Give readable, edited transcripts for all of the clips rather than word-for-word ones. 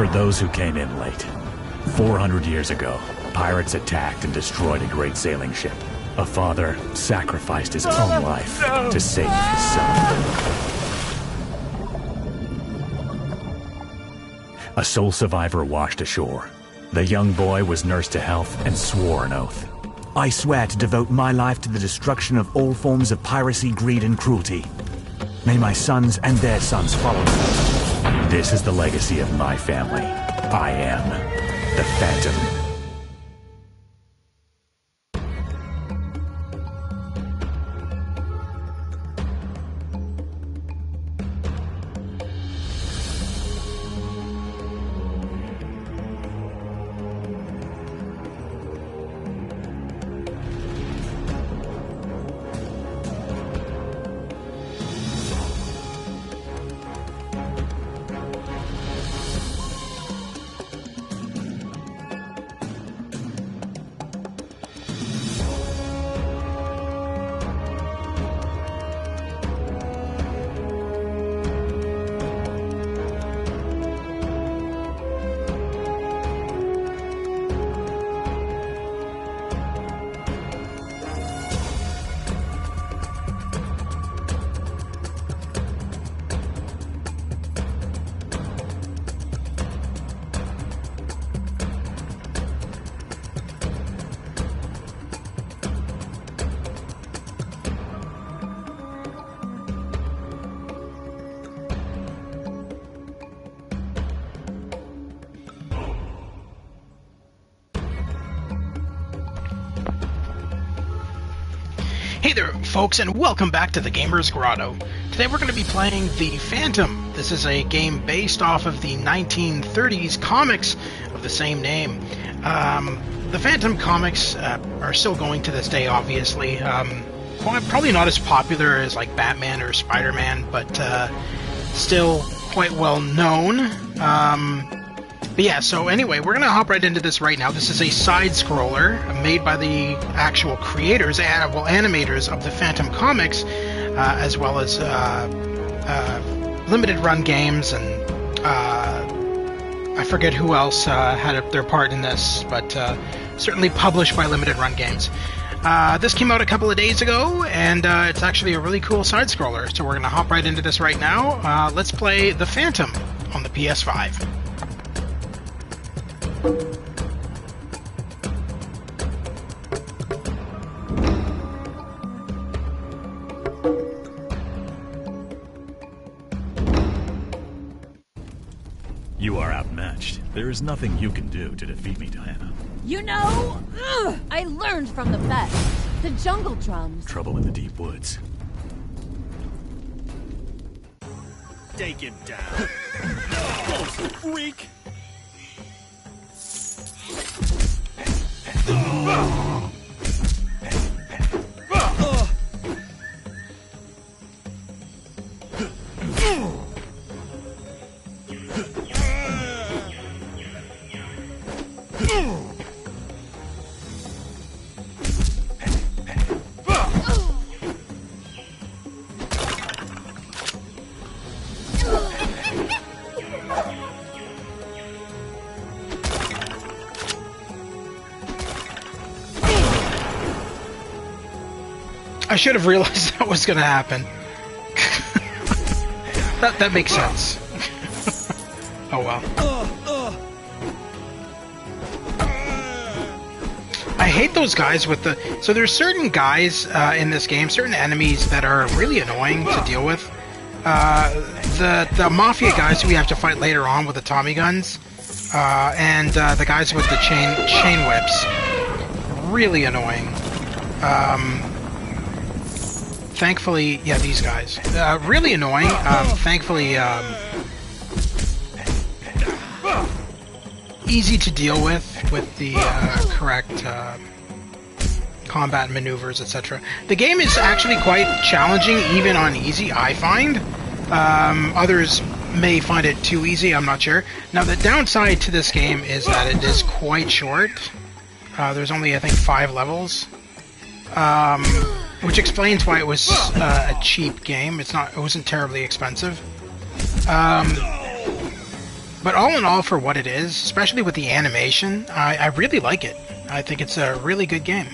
For those who came in late, 400 years ago, pirates attacked and destroyed a great sailing ship. A father sacrificed his own life to save his son. A sole survivor washed ashore. The young boy was nursed to health and swore an oath. I swear to devote my life to the destruction of all forms of piracy, greed, and cruelty. May my sons and their sons follow me. This is the legacy of my family. I am the Phantom. Hey there, folks, and welcome back to the Gamer's Grotto. Today we're going to be playing The Phantom. This is a game based off of the 1930s comics of the same name. The Phantom comics are still going to this day, obviously. Probably not as popular as like Batman or Spider-Man, but still quite well known. But yeah, so anyway, we're going to hop right into this right now. This is a side-scroller made by the actual creators, animators of the Phantom comics, as well as limited-run games, and I forget who else had their part in this, but certainly published by limited-run games. This came out a couple of days ago, and it's actually a really cool side-scroller, so we're going to hop right into this right now. Let's play The Phantom on the PS5. You are outmatched. There is nothing you can do to defeat me, Diana. You know, I learned from the best. The jungle drums. Trouble in the deep woods. Take him down. Close, freak! I should have realized that was going to happen. that makes sense. Oh well. I hate those guys with the... So there's certain guys in this game, certain enemies that are really annoying to deal with. The mafia guys who we have to fight later on with the Tommy guns, and the guys with the chain whips. Really annoying. Thankfully, yeah, these guys. Really annoying. Thankfully, easy to deal with the correct combat maneuvers, etc. The game is actually quite challenging, even on easy, I find. Others may find it too easy, I'm not sure. Now, the downside to this game is that it is quite short. There's only, I think, 5 levels. Which explains why it was a cheap game. It wasn't terribly expensive. But all in all, for what it is, especially with the animation, I really like it. I think it's a really good game.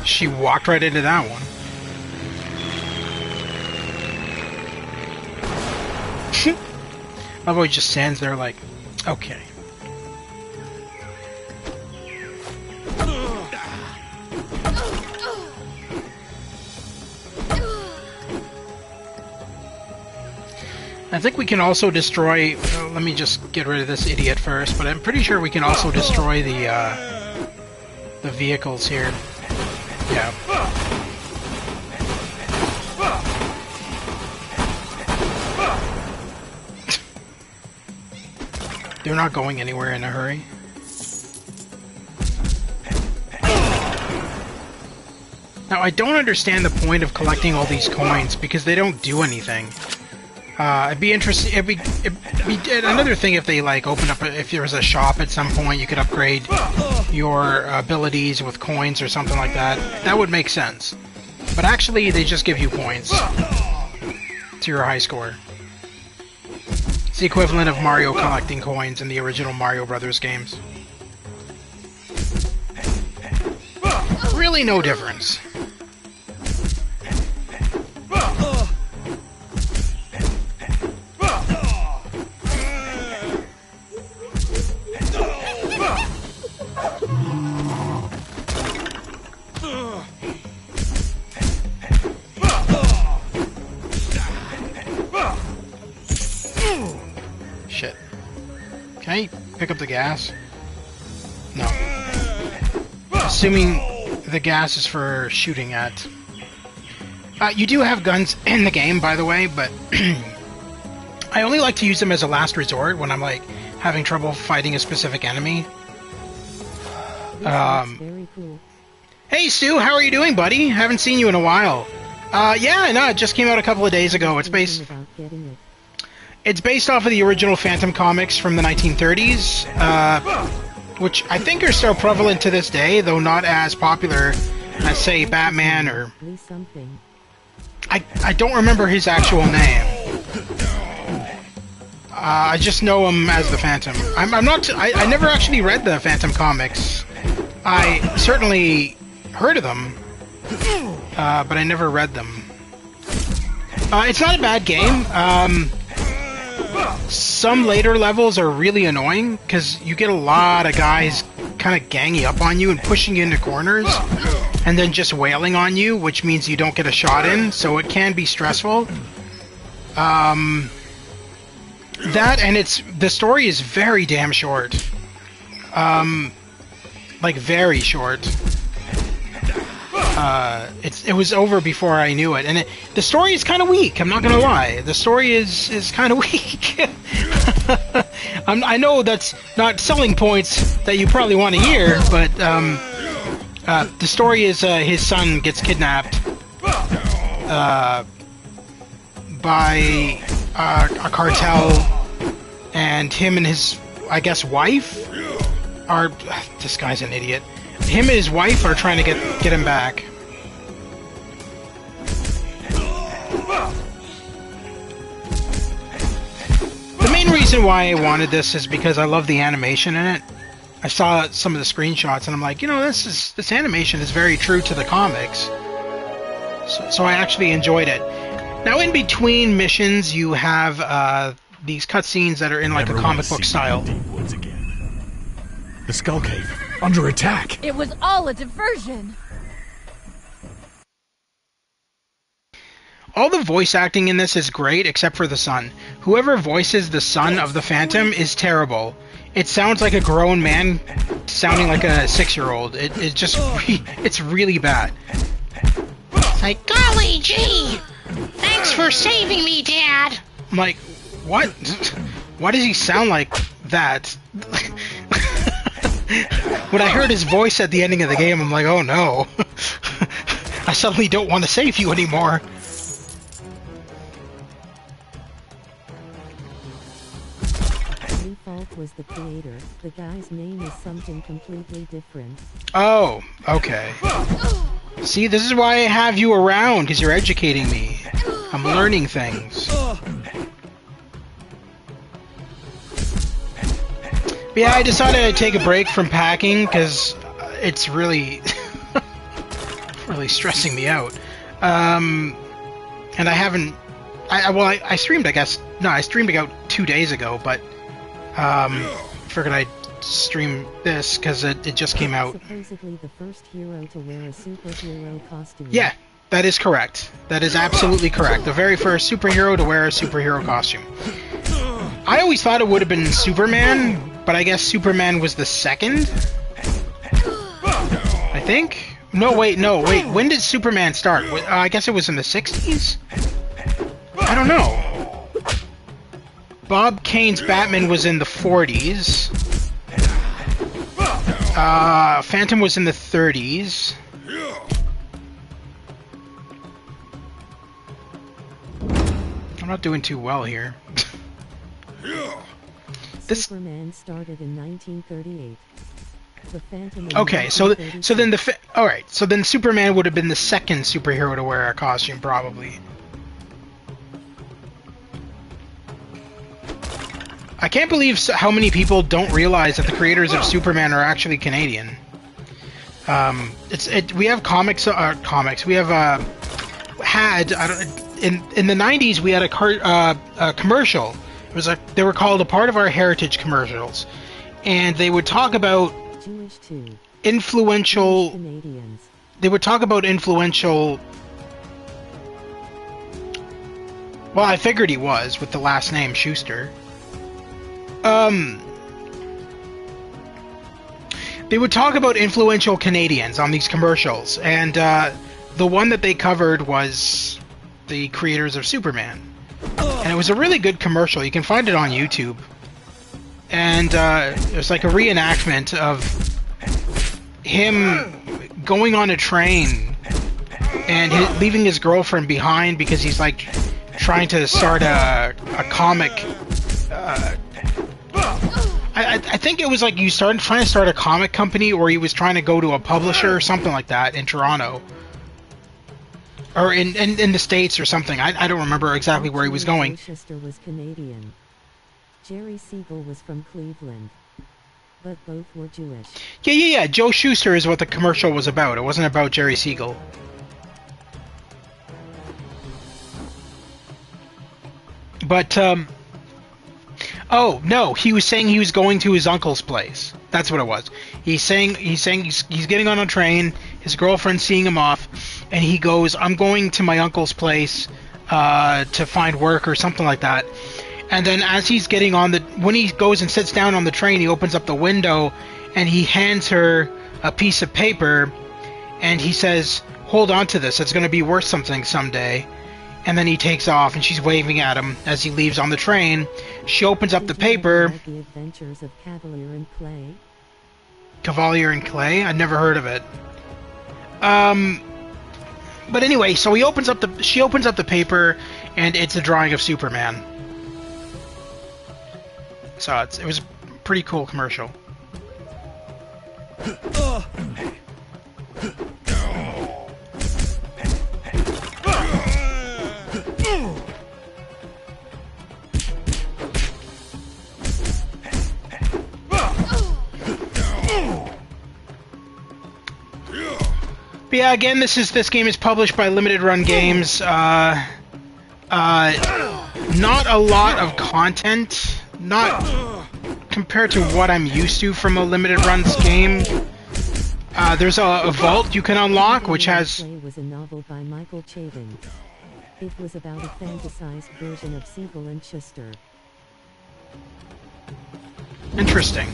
She walked right into that one. Love how he just stands there like, okay. I think we can also destroy... let me just get rid of this idiot first, but I'm pretty sure we can also destroy the vehicles here. Yeah. They're not going anywhere in a hurry. Now, I don't understand the point of collecting all these coins, because they don't do anything. It'd be interesting. It'd be another thing if they like opened up. If there was a shop at some point, you could upgrade your abilities with coins or something like that. That would make sense. But actually, they just give you points to your high score. It's the equivalent of Mario collecting coins in the original Mario Brothers games. Really, no difference. Shit. Can I pick up the gas? No. Assuming the gas is for shooting at. You do have guns in the game, by the way, but I only like to use them as a last resort when I'm like having trouble fighting a specific enemy. Very cool. Hey Stu, how are you doing, buddy? Haven't seen you in a while. Yeah, no, it just came out a couple of days ago. It's based off of the original Phantom comics from the 1930s, which I think are still prevalent to this day, though not as popular as, say, Batman or... I don't remember his actual name. I just know him as the Phantom. I never actually read the Phantom comics. I certainly heard of them, but I never read them. It's not a bad game. Some later levels are really annoying, because you get a lot of guys kind of ganging up on you and pushing you into corners, and then just wailing on you, which means you don't get a shot in, so it can be stressful. That, and the story is very damn short. Like, very short. It was over before I knew it, and the story is kind of weak. I'm not gonna lie. The story is kind of weak. I know that's not selling points that you probably want to hear, but the story is his son gets kidnapped by a cartel, and him and his, I guess, wife are. This guy's an idiot. Him and his wife are trying to get him back. The main reason why I wanted this is because I love the animation in it. I saw some of the screenshots and I'm like, you know, this animation is very true to the comics. So I actually enjoyed it. Now, in between missions, you have these cutscenes that are in like a comic book style. The Skull Cave, under attack. It was all a diversion. All the voice acting in this is great, except for the son. Whoever voices the son of the Phantom is terrible. It sounds like a grown man sounding like a 6-year-old. It's really bad. Like, golly gee! Thanks for saving me, Dad! I'm like, what? Why does he sound like that? When I heard his voice at the ending of the game, I'm like, oh no. I suddenly don't want to save you anymore. Falk was the creator. The guy's name is something completely different. Oh, okay. See, this is why I have you around, because you're educating me. I'm learning things. But yeah, I decided to take a break from packing, because it's really... really stressing me out. And I haven't... I streamed, I guess... No, I streamed about 2 days ago, but... figured I'd stream this because it just came out. Supposedly the first hero to wear a superhero costume. Yeah, that is correct. That is absolutely correct. The very first superhero to wear a superhero costume. I always thought it would have been Superman, but I guess Superman was the second? I think? No, wait. When did Superman start? I guess it was in the 60s? I don't know. Bob Kane's Batman was in the 40s. Phantom was in the 30s. I'm not doing too well here. Superman started in 1938. The Phantom in okay, so then alright, so then Superman would have been the second superhero to wear a costume, probably. I can't believe how many people don't realize that the creators of Superman are actually Canadian. We have comics. We have in the 90s we had a commercial. It was they were called a part of our heritage commercials, and they would talk about influential. Canadians. They would talk about influential. Well, I figured he was with the last name Schuster. They would talk about influential Canadians on these commercials, and the one that they covered was the creators of Superman. And it was a really good commercial. You can find it on YouTube. And it was like a reenactment of him going on a train and leaving his girlfriend behind because he's like trying to start a comic. I think it was like trying to start a comic company, or he was trying to go to a publisher or something like that in Toronto. Or in the States or something. I don't remember exactly where he was going. Schuster was Canadian. Jerry Siegel was from Cleveland. But both were Jewish. Yeah. Joe Shuster is what the commercial was about. It wasn't about Jerry Siegel. But, oh, no, he was saying he was going to his uncle's place. That's what it was. He's saying he's getting on a train, his girlfriend's seeing him off, and he goes, I'm going to my uncle's place to find work or something like that. And then as he's getting on when he goes and sits down on the train, he opens up the window and he hands her a piece of paper and he says, hold on to this, it's going to be worth something someday. And then he takes off and she's waving at him as he leaves on the train. She opens up the paper. The Adventures of Cavalier and Clay. Cavalier and Clay? I'd never heard of it. But anyway, so she opens up the paper and it's a drawing of Superman. So it was a pretty cool commercial. But yeah, again, this game is published by Limited Run Games. Not a lot of content, not compared to what I'm used to from a Limited Runs game. There's a vault you can unlock, which has... Clay was a novel by Michael Chabon. It was about a fantasized version of Siegel and Schuster. Interesting.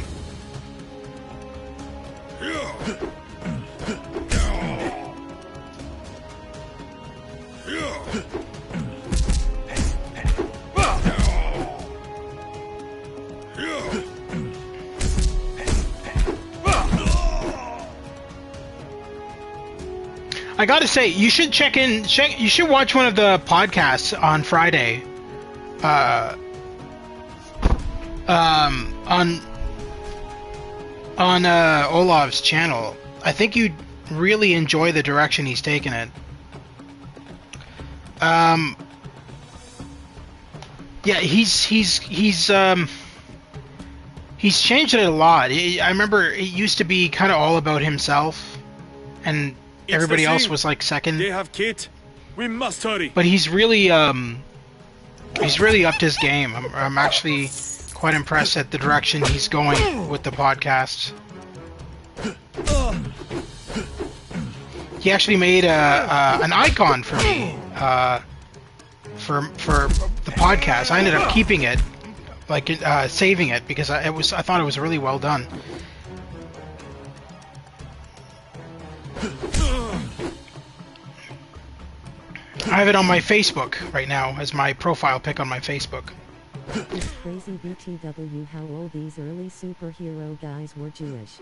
I gotta say, you should you should watch one of the podcasts on Friday. On Olav's channel. I think you'd really enjoy the direction he's taken it. Yeah, he's changed it a lot. I remember it used to be kind of all about himself, and everybody else was like second. They have Kate. We must hurry. But he's really upped his game. I'm actually quite impressed at the direction he's going with the podcast. He actually made an icon for me for the podcast. I ended up keeping it, like saving it, because I thought it was really well done. I have it on my Facebook right now as my profile pic on my Facebook. It's crazy BTW how all these early superhero guys were Jewish.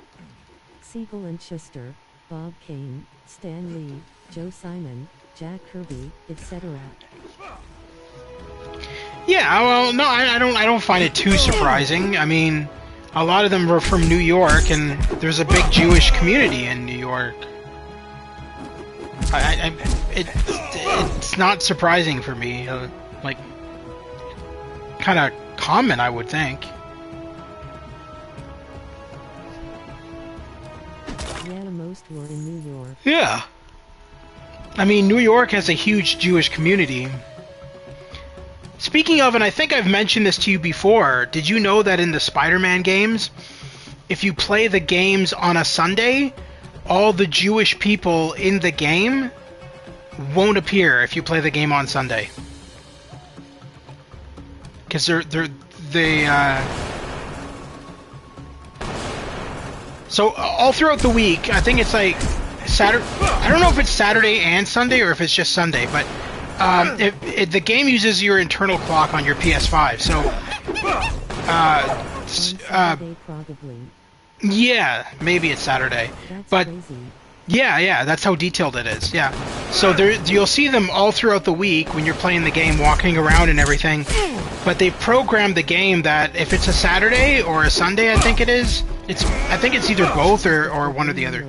Siegel and Schuster, Bob Kane, Stan Lee, Joe Simon, Jack Kirby, etc. Yeah, well, no, I don't find it too surprising. I mean, a lot of them were from New York, and there's a big Jewish community in New York. It's not surprising for me. Like, kind of common, I would think. Yeah, most were in New York. Yeah. I mean, New York has a huge Jewish community. Speaking of, and I think I've mentioned this to you before, did you know that in the Spider-Man games, if you play the games on a Sunday, all the Jewish people in the game won't appear if you play the game on Sunday? Because so all throughout the week, I think it's like Saturday. I don't know if it's Saturday and Sunday or if it's just Sunday, but the game uses your internal clock on your PS5. So, yeah, maybe it's Saturday, but yeah, that's how detailed it is. Yeah, so you'll see them all throughout the week when you're playing the game, walking around and everything. But they've programmed the game that if it's a Saturday or a Sunday, I think it is. I think it's either both or one or the other.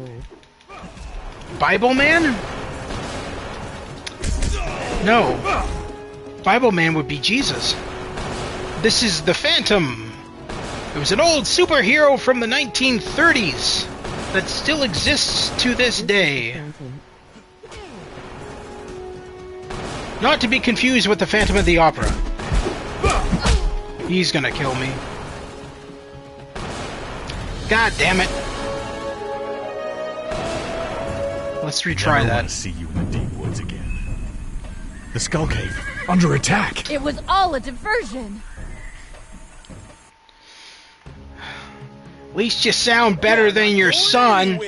Bible Man? No. Bible Man would be Jesus. This is the Phantom. It was an old superhero from the 1930s that still exists to this day. Not to be confused with the Phantom of the Opera. He's gonna kill me. God damn it. Let's retry that. I want to see you in the deep woods again. The Skull Cave, under attack. It was all a diversion. At least you sound better than your son.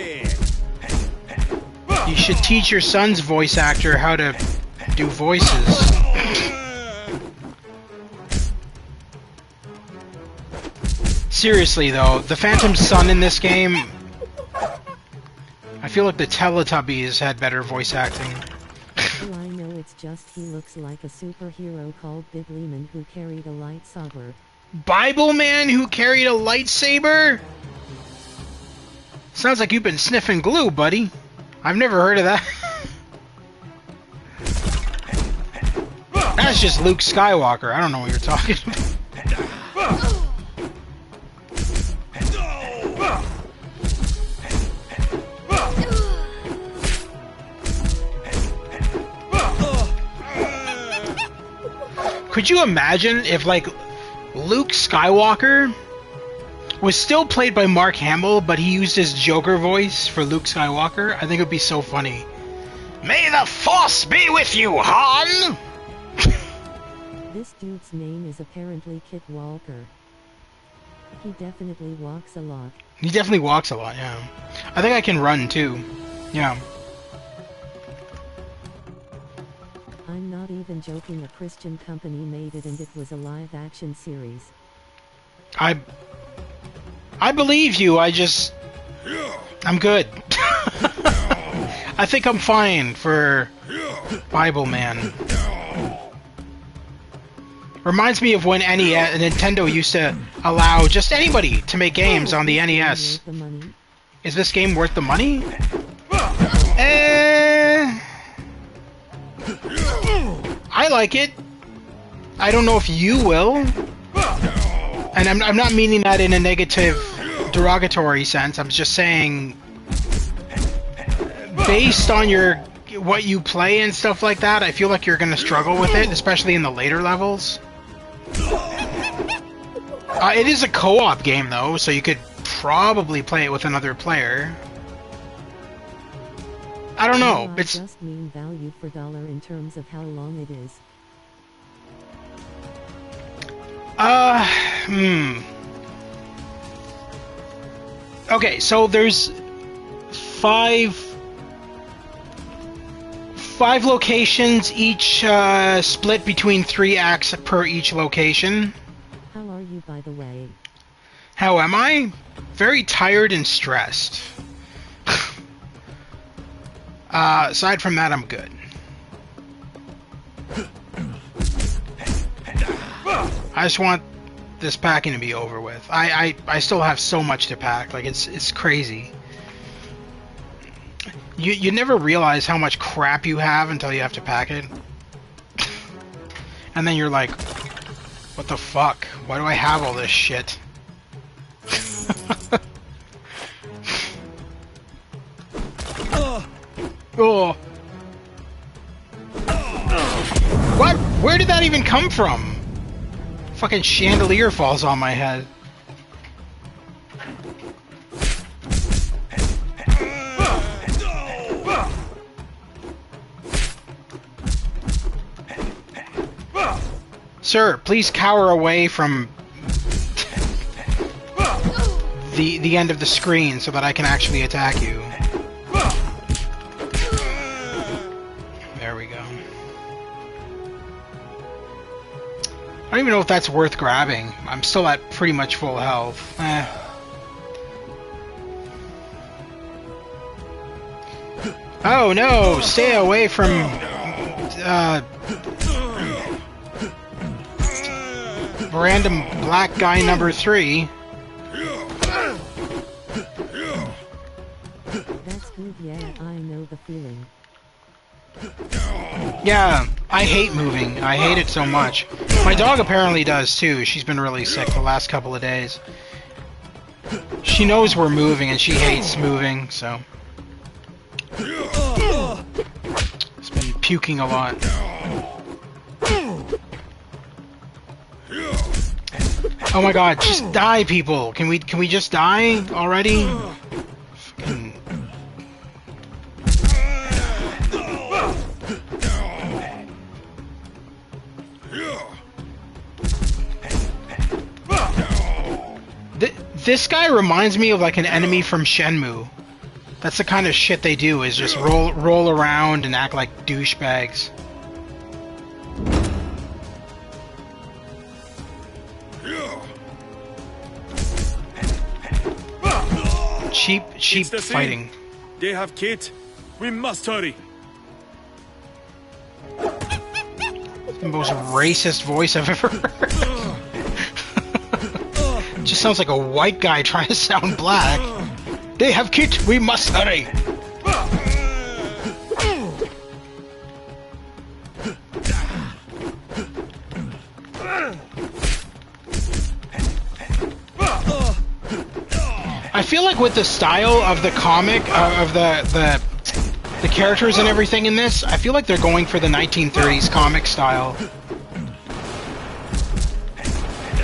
You should teach your son's voice actor how to do voices. Seriously though, the Phantom's son in this game, I feel like the Teletubbies had better voice acting. Well, I know it's just he looks like a superhero called Big Lehman who carried a lightsaber. Bible Man who carried a lightsaber? Sounds like you've been sniffing glue, buddy. I've never heard of that. That's just Luke Skywalker. I don't know what you're talking about. Could you imagine if, like, Luke Skywalker was still played by Mark Hamill, but he used his Joker voice for Luke Skywalker? I think it would be so funny. May the Force be with you, Han! This dude's name is apparently Kit Walker. He definitely walks a lot. He definitely walks a lot, yeah. I think I can run, too. Yeah. I'm not even joking, a Christian company made it and it was a live-action series. I believe you, I'm good. I think I'm fine for Bible Man. Reminds me of when Nintendo used to allow just anybody to make games on the NES. Is this game worth the money? I like it. I don't know if you will. And I'm not meaning that in a negative, derogatory sense. I'm just saying, based on what you play and stuff like that, I feel like you're going to struggle with it, especially in the later levels. It is a co-op game, though, so you could probably play it with another player. I don't know. It's just mean value for dollar in terms of how long it is. Okay, so there's five locations, each split between 3 acts per each location. How are you, by the way? How am I? Very tired and stressed. Aside from that, I'm good. I just want this packing to be over with. I still have so much to pack. Like, it's crazy. You never realize how much crap you have until you have to pack it. And then you're like, what the fuck? Why do I have all this shit? Oh. What? Where did that even come from? Fucking chandelier falls on my head. Sir, please cower away from the end of the screen so that I can actually attack you. There we go. I don't even know if that's worth grabbing. I'm still at pretty much full health. Oh no! Stay away from random black guy number 3. That's good, yeah, I know the feeling. Yeah, I hate moving. I hate it so much. My dog apparently does too. She's been really sick the last couple of days. She knows we're moving and she hates moving, so... It's been puking a lot. Oh my god, just die, people! Can we just die already? Fucking... This guy reminds me of like an enemy from Shenmue. That's the kind of shit they do, is just roll around and act like douchebags. Cheap fighting. They have Kate. We must hurry. The most racist voice I've ever heard. Just sounds like a white guy trying to sound black. They have Kate. We must hurry. I feel like with the style of the comic, of the characters and everything in this, I feel like they're going for the 1930s comic style.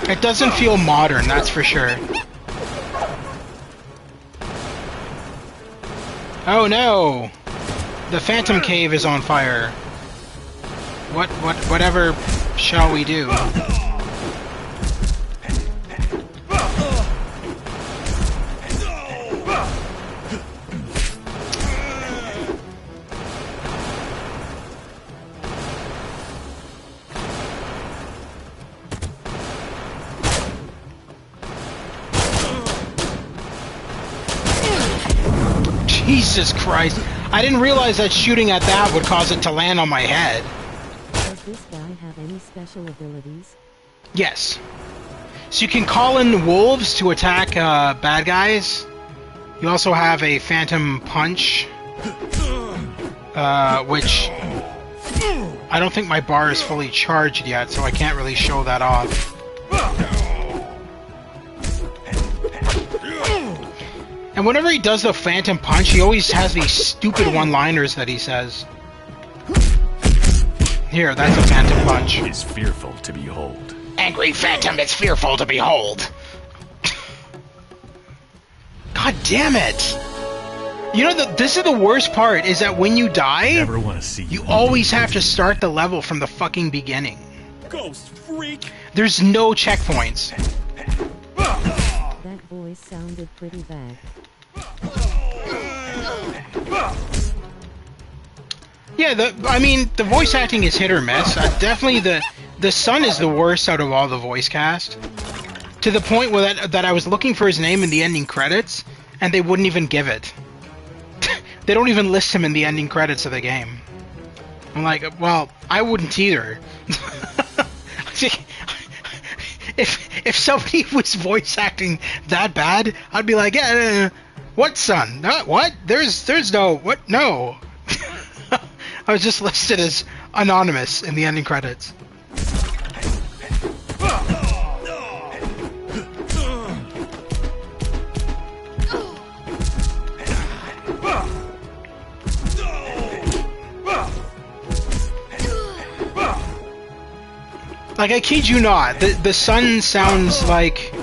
It doesn't feel modern, that's for sure. Oh no! The Phantom Cave is on fire. Whatever shall we do? Jesus Christ. I didn't realize that shooting at that would cause it to land on my head. Does this guy have any special abilities? Yes. So you can call in wolves to attack bad guys. You also have a phantom punch, which I don't think my bar is fully charged yet, so I can't really show that off. And whenever he does the phantom punch, he always has these stupid one-liners that he says. Here, that's a phantom punch. Is fearful to behold. Angry phantom is fearful to behold. God damn it! You know, this is the worst part, is that when you die, Never want to see you always have to start the level from the fucking beginning. Ghost freak! There's no checkpoints. That voice sounded pretty bad. Yeah, I mean, the voice acting is hit or miss. Definitely the son is the worst out of all the voice cast. To the point where that I was looking for his name in the ending credits, and they wouldn't even give it. They don't even list him in the ending credits of the game. I'm like, well, I wouldn't either. If somebody was voice acting that bad, I'd be like, yeah, what son? What? There's no, what? No. I was just listed as anonymous in the ending credits. Like, I kid you not, the son sounds like...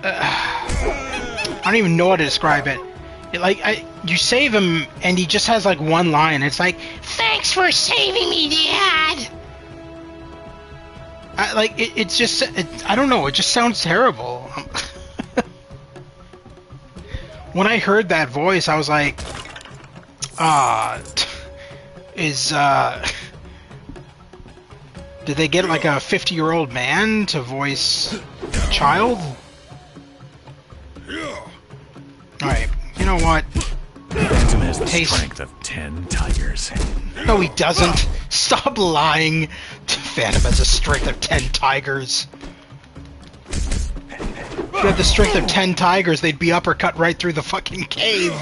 I don't even know how to describe it. You save him, and he just has, like, one line. It's like, thanks for saving me, Dad! I don't know, it just sounds terrible. When I heard that voice, I was like, did they get like a 50-year-old man to voice a child? Alright, you know what? Phantom has the strength of 10 tigers. No, he doesn't. Stop lying. Phantom has a strength of 10 tigers. If he had the strength of 10 tigers, they'd be uppercut right through the fucking cave.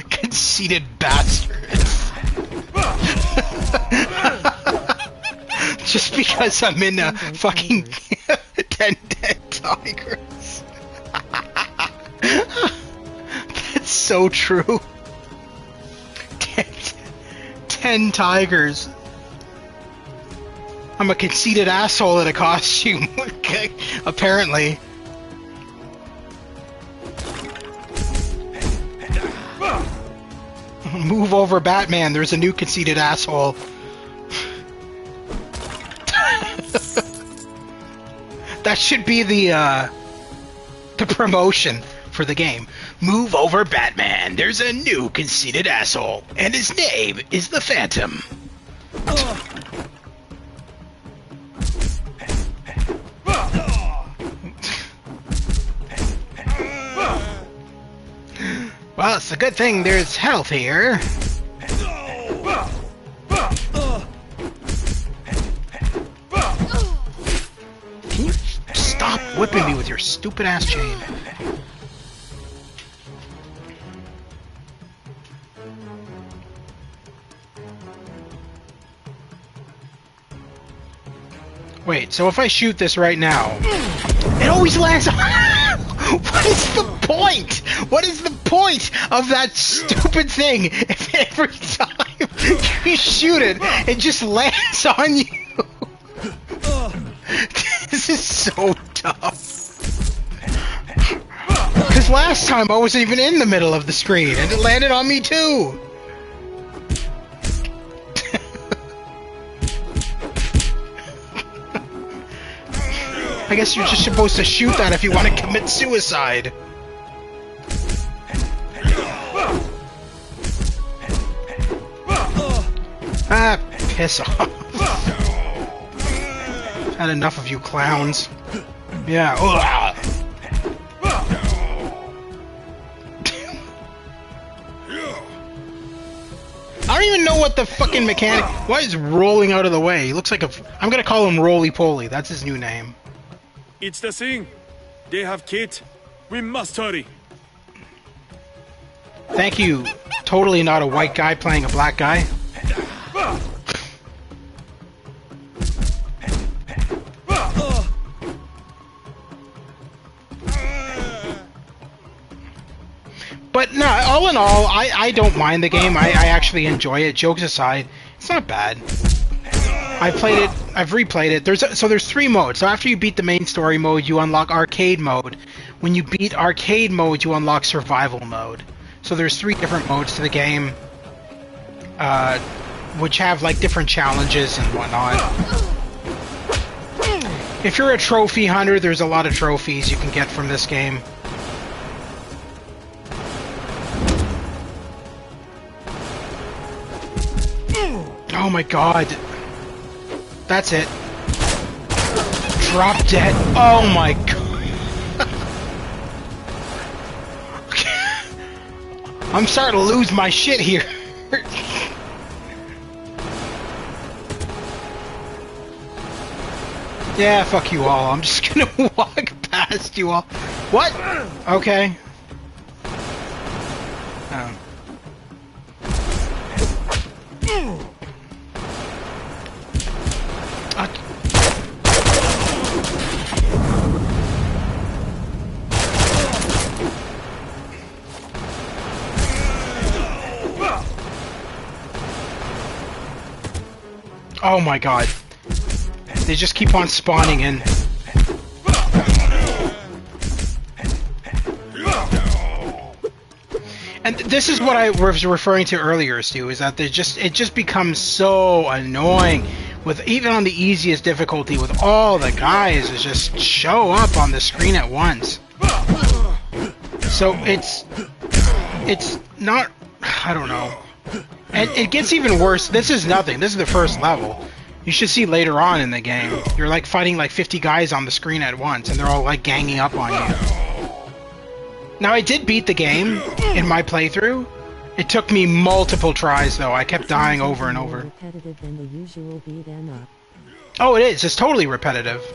Conceited bastard. Just because I'm in a fucking 10 dead tigers. That's so true. 10 tigers. I'm a conceited asshole in a costume. Okay, apparently. Move over, Batman. There's a new conceited asshole. That should be the promotion for the game. Move over, Batman. There's a new conceited asshole, and his name is the Phantom. Well, it's a good thing there's health here. Can you stop whipping me with your stupid ass chain? Wait, so if I shoot this right now, it always lands on... What is the point? What is the point of that stupid thing if every time you shoot it, it just lands on you? This is so dumb. Because last time I wasn't even in the middle of the screen, and it landed on me too. I guess you're just supposed to shoot that if you want to commit suicide. Ah, piss off. Had enough of you clowns. Yeah. even know what the fucking mechanic... Why is rolling out of the way? He looks like a... I'm gonna call him Roly-Poly. That's his new name. It's the Singh. They have Kit. We must hurry. Thank you. Totally not a white guy playing a black guy. But no, all in all, I don't mind the game. I actually enjoy it. Jokes aside, it's not bad. I've played it. I've replayed it. There's 3 modes. So after you beat the main story mode, you unlock arcade mode. When you beat arcade mode, you unlock survival mode. So there's 3 different modes to the game, which have like different challenges and whatnot. If you're a trophy hunter, there's a lot of trophies you can get from this game. Oh my god. That's it. Drop dead. Oh my god. I'm starting to lose my shit here. Yeah, fuck you all. I'm just gonna walk past you all. What? Okay. Oh. Oh my god. They just keep on spawning in. And this is what I was referring to earlier, Stu, is that it just becomes so annoying with even on the easiest difficulty with all the guys that just show up on the screen at once. So it's not, I don't know. And it gets even worse. This is nothing. This is the first level. You should see later on in the game. You're like fighting like 50 guys on the screen at once, and they're all like ganging up on you. Now, I did beat the game in my playthrough. It took me multiple tries, though. I kept dying over and over. Repetitive than the usual beat 'em up. Oh, it is. It's totally repetitive.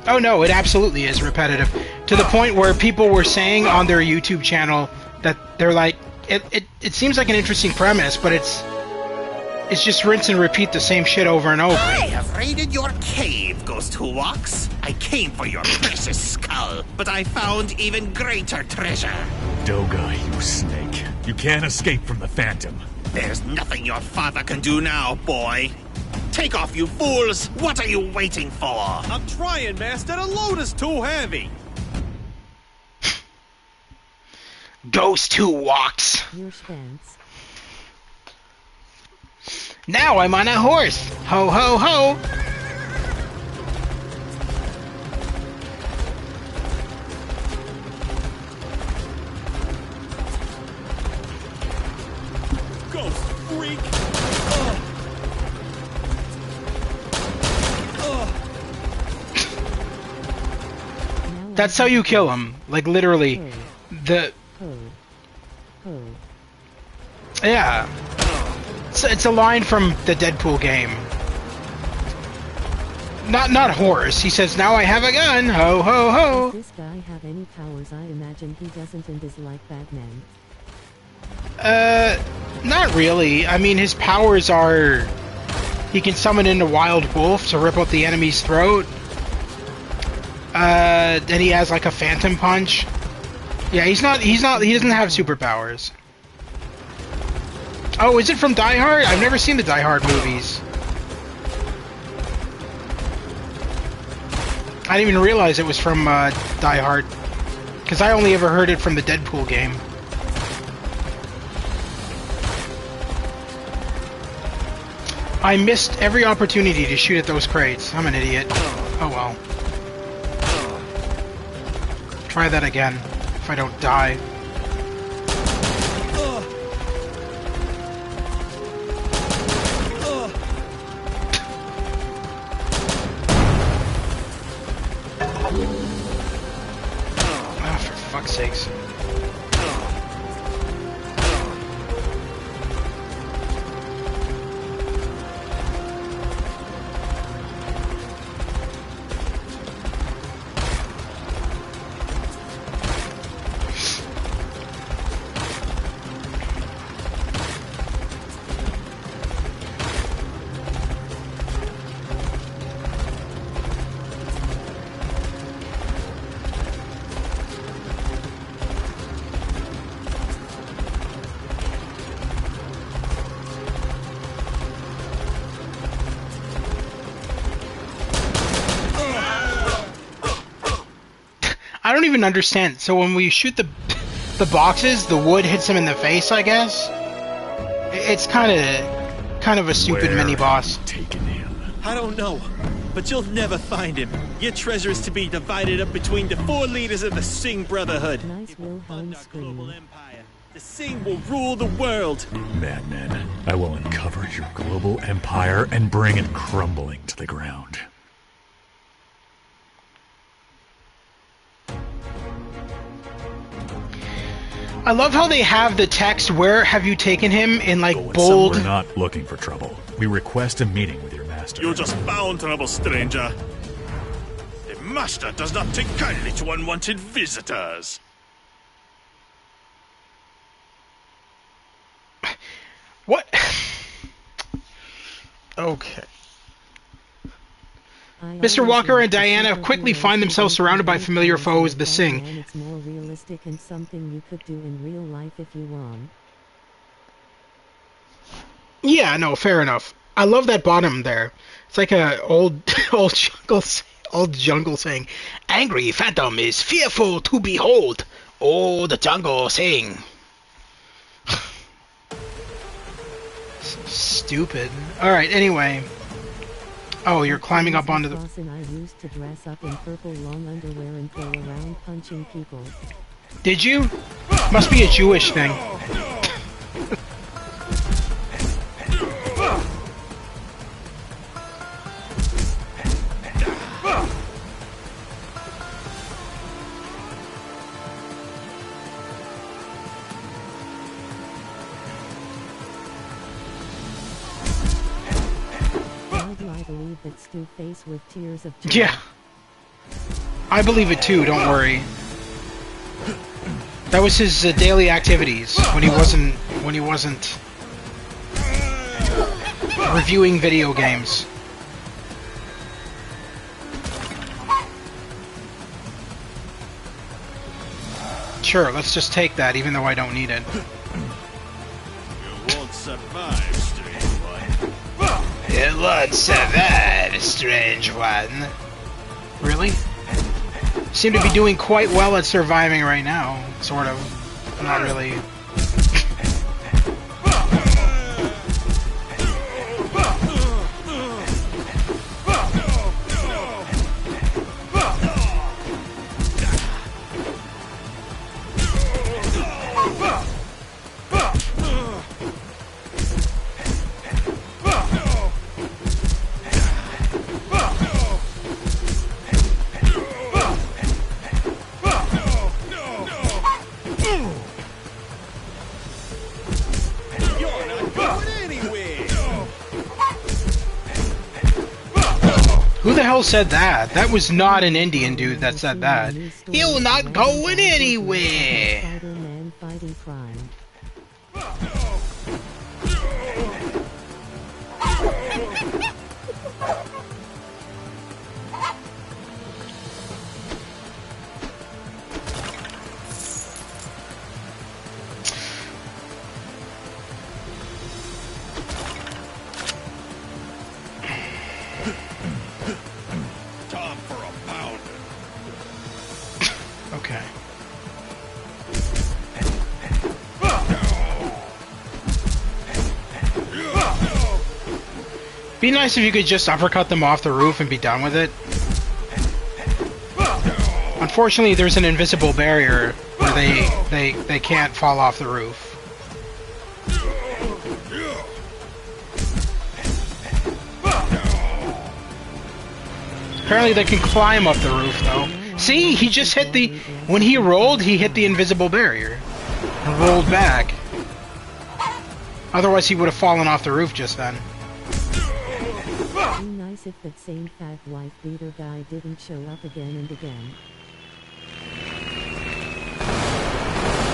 Oh no, it absolutely is repetitive. To the point where people were saying on their YouTube channel that they're like, it seems like an interesting premise, but it's just rinse and repeat the same shit over and over. I have raided your cave, Ghost Who Walks. I came for your precious skull, but I found even greater treasure. Dogai, you snake. You can't escape from the Phantom. There's nothing your father can do now, boy. Take off, you fools! What are you waiting for? I'm trying, Master. The load is too heavy. Ghost Who Walks. Your stance. Now I'm on a horse. Ho ho ho. Ghost freak. That's how you kill him. Like literally, the yeah. It's a line from the Deadpool game. Not horse. He says, "Now I have a gun." Ho ho ho. Does this guy have any powers? I imagine he doesn't and is like Batman. Not really. I mean, his powers are he can summon in a wild wolf to rip out the enemy's throat. Then he has like a phantom punch. Yeah, he doesn't have superpowers. Oh, is it from Die Hard? I've never seen the Die Hard movies. I didn't even realize it was from Die Hard, because I only ever heard it from the Deadpool game. I missed every opportunity to shoot at those crates. I'm an idiot. Oh well. Try that again, if I don't die. fuck's sakes. I don't even understand. So when we shoot the boxes, the wood hits him in the face, I guess? It's kind of a stupid mini-boss. Taking him. I don't know, but you'll never find him. Your treasure is to be divided up between the 4 leaders of the Singh Brotherhood. Nice Wilhelm Global scream. empire. The Singh will rule the world. Madman, I will uncover your global empire and bring it crumbling to the ground. I love how they have the text, "Where have you taken him?" in like Going bold. We're not looking for trouble. We request a meeting with your master. You just found trouble, stranger. The master does not take kindly to unwanted visitors. What? Okay. Mr. Walker and Diana quickly find themselves surrounded by familiar foes, the Singh. It's more realistic and something you could do in real life if you want. Yeah, no, fair enough. I love that bottom there. It's like a old jungle saying, "Angry phantom is fearful to behold." Oh, the jungle saying. Stupid. All right. Anyway. Oh, you're climbing up onto the. Boss and I used to dress up in purple long underwear and go around punching people. Did you? Must be a Jewish thing. I believe that Stu face with tears of joy. Yeah. I believe it too, don't worry. That was his daily activities when he wasn't reviewing video games. Sure, let's just take that even though I don't need it. You won't survive, strange one. It won't survive, strange one. Really? Seem to be doing quite well at surviving right now, sort of. Not really. Who the hell said that? That was not an Indian dude that said that. You're not going anywhere. Spider-Man fighting crime. Time for a pound. Okay. Be nice if you could just uppercut them off the roof and be done with it. Unfortunately, there's an invisible barrier where they can't fall off the roof. Apparently they can climb up the roof, though. See, he just hit the... When he rolled, he hit the invisible barrier. And rolled back. Otherwise, he would have fallen off the roof just then. Be nice if that same fat wife beater guy didn't show up again and again.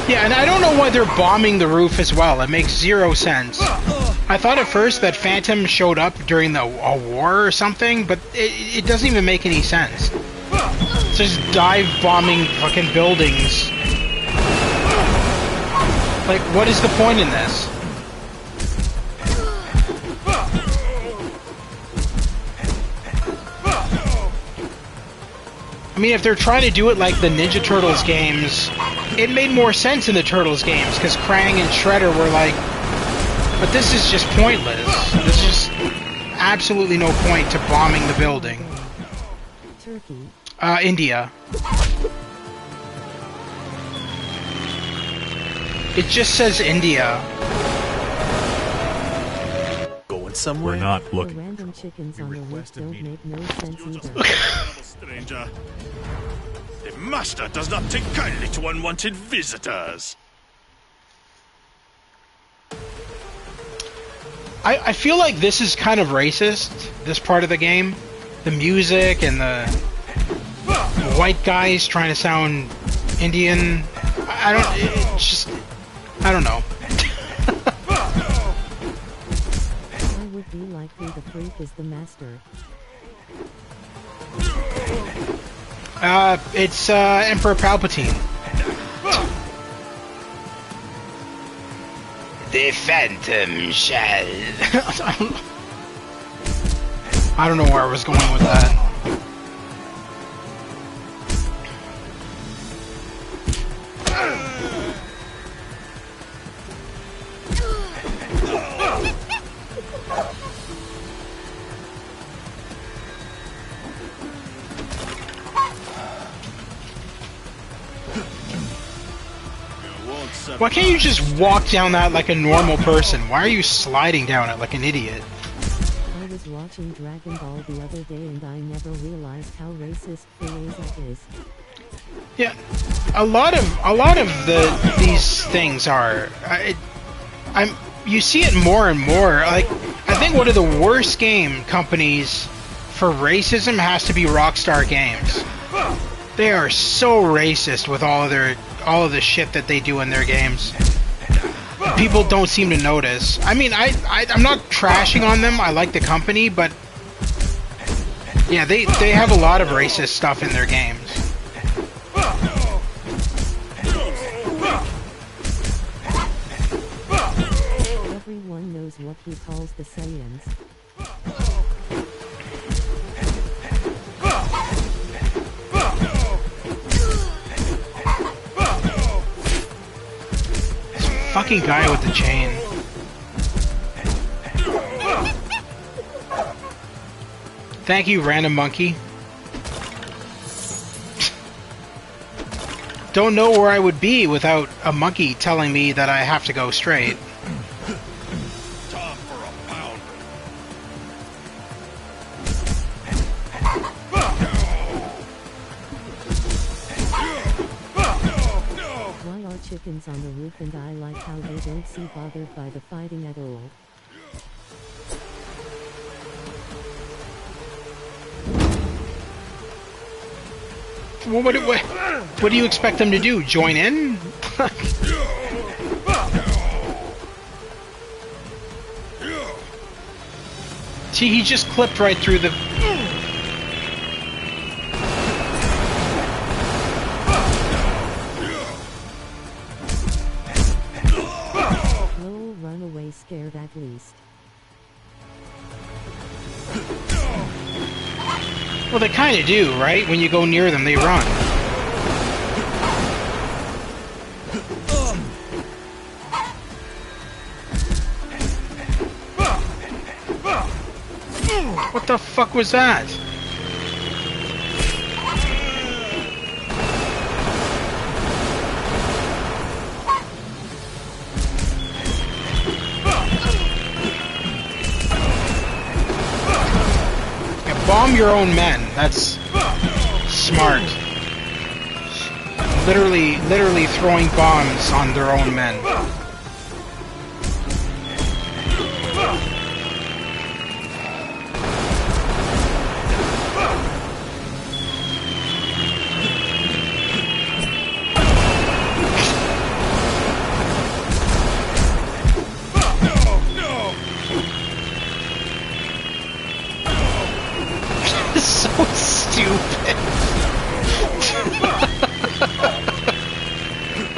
Yeah, and I don't know why they're bombing the roof as well. It makes zero sense. I thought at first that Phantom showed up during a war or something, but it doesn't even make any sense. It's just dive bombing fucking buildings. Like, what is the point in this? I mean, if they're trying to do it like the Ninja Turtles games, it made more sense in the Turtles games, because Krang and Shredder were like... But this is just pointless. There's just absolutely no point to bombing the building. Turkey. India. It just says India. Going somewhere? We're not The looking. random chickens on the roof don't make no sense You just either. stranger. The master does not take kindly to unwanted visitors. I feel like this is kind of racist, this part of the game. The music and the white guys trying to sound Indian. I don't know. I would be likely the freak is the master. It's Emperor Palpatine. The Phantom shall... I don't know where I was going with that. Why can't you just walk down that like a normal person? Why are you sliding down it like an idiot? I was watching Dragon Ball the other day and I never realized how racist Frieza is. Yeah, a lot of these things are. You see it more and more. Like, I think one of the worst game companies for racism has to be Rockstar Games. They are so racist with all of the shit that they do in their games. People don't seem to notice. I mean, I'm not trashing on them. I like the company, but yeah, they have a lot of racist stuff in their games. Everyone knows what he calls the Saiyans. Fucking guy with the chain. Thank you, random monkey. Don't know where I would be without a monkey telling me that I have to go straight. Time for a pound. Why are chickens on the roof and I like how they don't seem bothered by the fighting at all. Well, what do you expect them to do? Join in? See, he just clipped right through the... Lol, run away scared at least. Well, they kind of do, right? When you go near them, they run. What the fuck was that? Yeah, bomb your own men. That's smart. Literally throwing bombs on their own men. So stupid.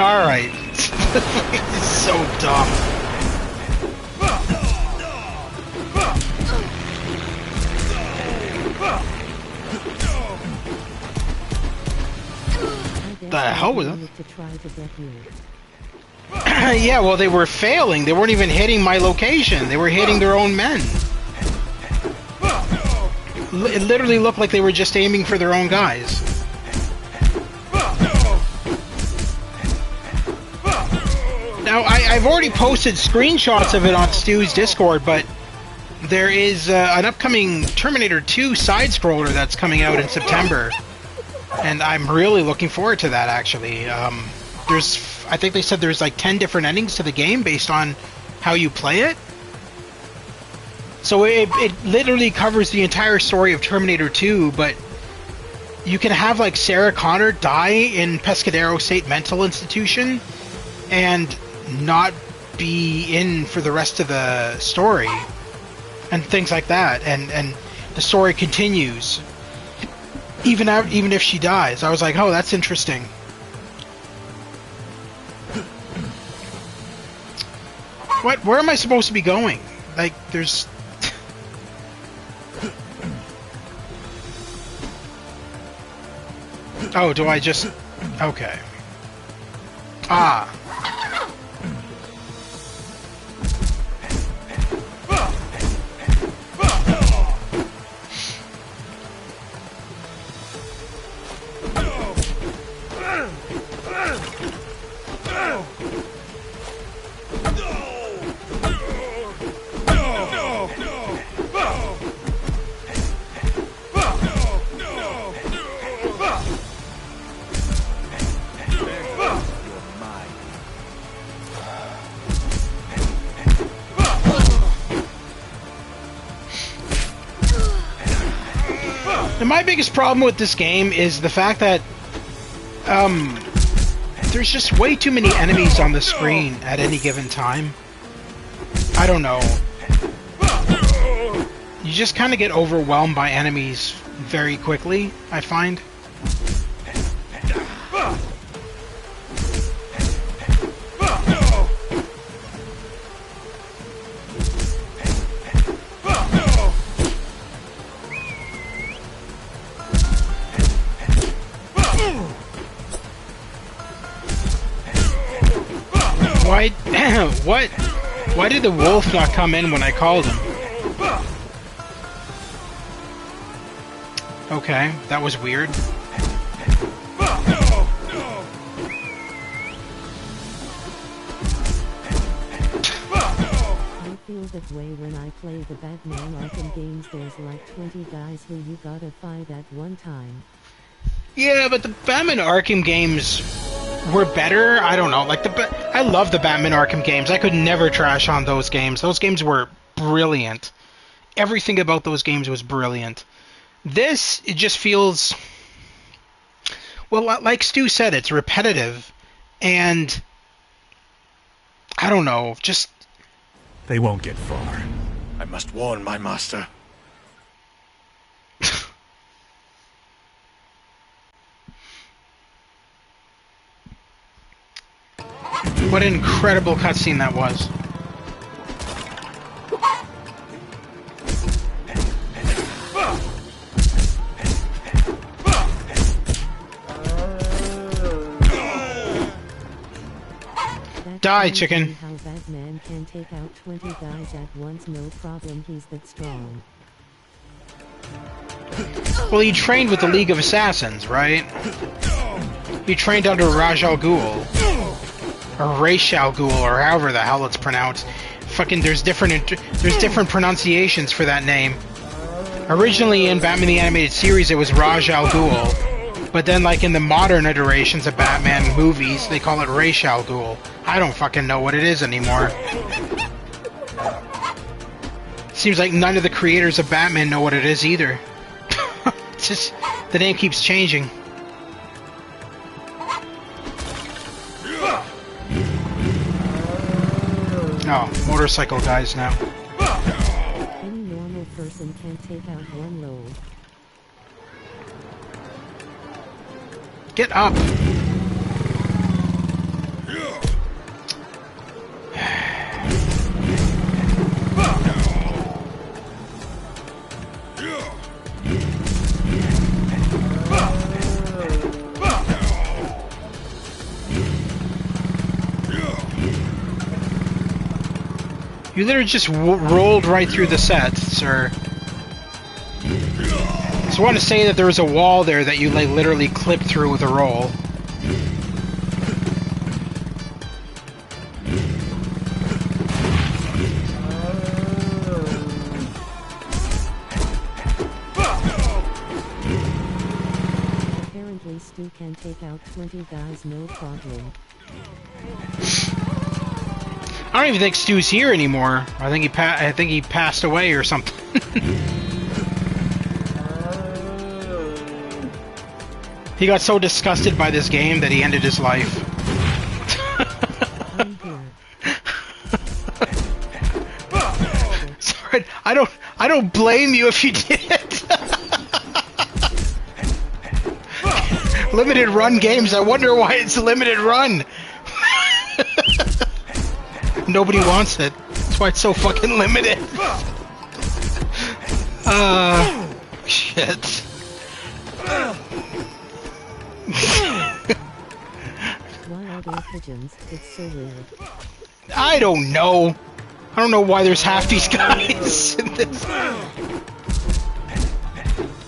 Alright. It's so dumb. The hell was that? Yeah, well, they were failing. They weren't even hitting my location. They were hitting their own men. It literally looked like they were just aiming for their own guys. Now, I've already posted screenshots of it on Stu's Discord, but there is an upcoming Terminator 2 side-scroller that's coming out in September. And I'm really looking forward to that, actually. I think they said there's like 10 different endings to the game based on how you play it. So it literally covers the entire story of Terminator 2, but you can have like Sarah Connor die in Pescadero State Mental Institution and not be in for the rest of the story and things like that, and the story continues even if she dies. I was like, oh, that's interesting. What? Where am I supposed to be going? Like, there's... Oh, do I just... Okay. Ah. And my biggest problem with this game is the fact that there's just way too many enemies on the screen at any given time. I don't know. You just kind of get overwhelmed by enemies very quickly, I find. Why did the wolf not come in when I called him? Okay, that was weird. I feel that way when I play the Batman Arkham games. There's like 20 guys who you gotta fight at one time. Yeah, but the Batman Arkham games were better. I don't know. Like I love the Batman Arkham games. I could never trash on those games. Those games were brilliant. Everything about those games was brilliant. This, it just feels, well, like Stu said, it's repetitive, and I don't know, just... They won't get far. I must warn my master. What an incredible cutscene that was. Die, chicken. How Batman can take out 20 guys at once, no problem, he's that strong. Well, he trained with the League of Assassins, right? He trained under Ra's al Ghul. Or Ra's al Ghul, or however the hell it's pronounced. Fucking, there's different for that name. Originally in Batman the Animated Series, it was Ra's al Ghul. But then, like, in the modern iterations of Batman movies, they call it Ra's al Ghul. I don't fucking know what it is anymore. Seems like none of the creators of Batman know what it is either. It's just, the name keeps changing. Oh, motorcycle guys now. Any normal person can take out one roll. Get up! You literally just rolled right through the set, sir. So I want to say that there was a wall there that you like literally clipped through with a roll. Apparently Stu can take out 20 guys no problem. I don't even think Stu's here anymore. I think he passed away or something. He got so disgusted by this game that he ended his life. Sorry, I don't blame you if you did. Limited run games, I wonder why it's limited run. Nobody wants it. That's why it's so fucking limited. Shit. Why are there pigeons? It's so weird. I don't know. I don't know why there's half these guys in this.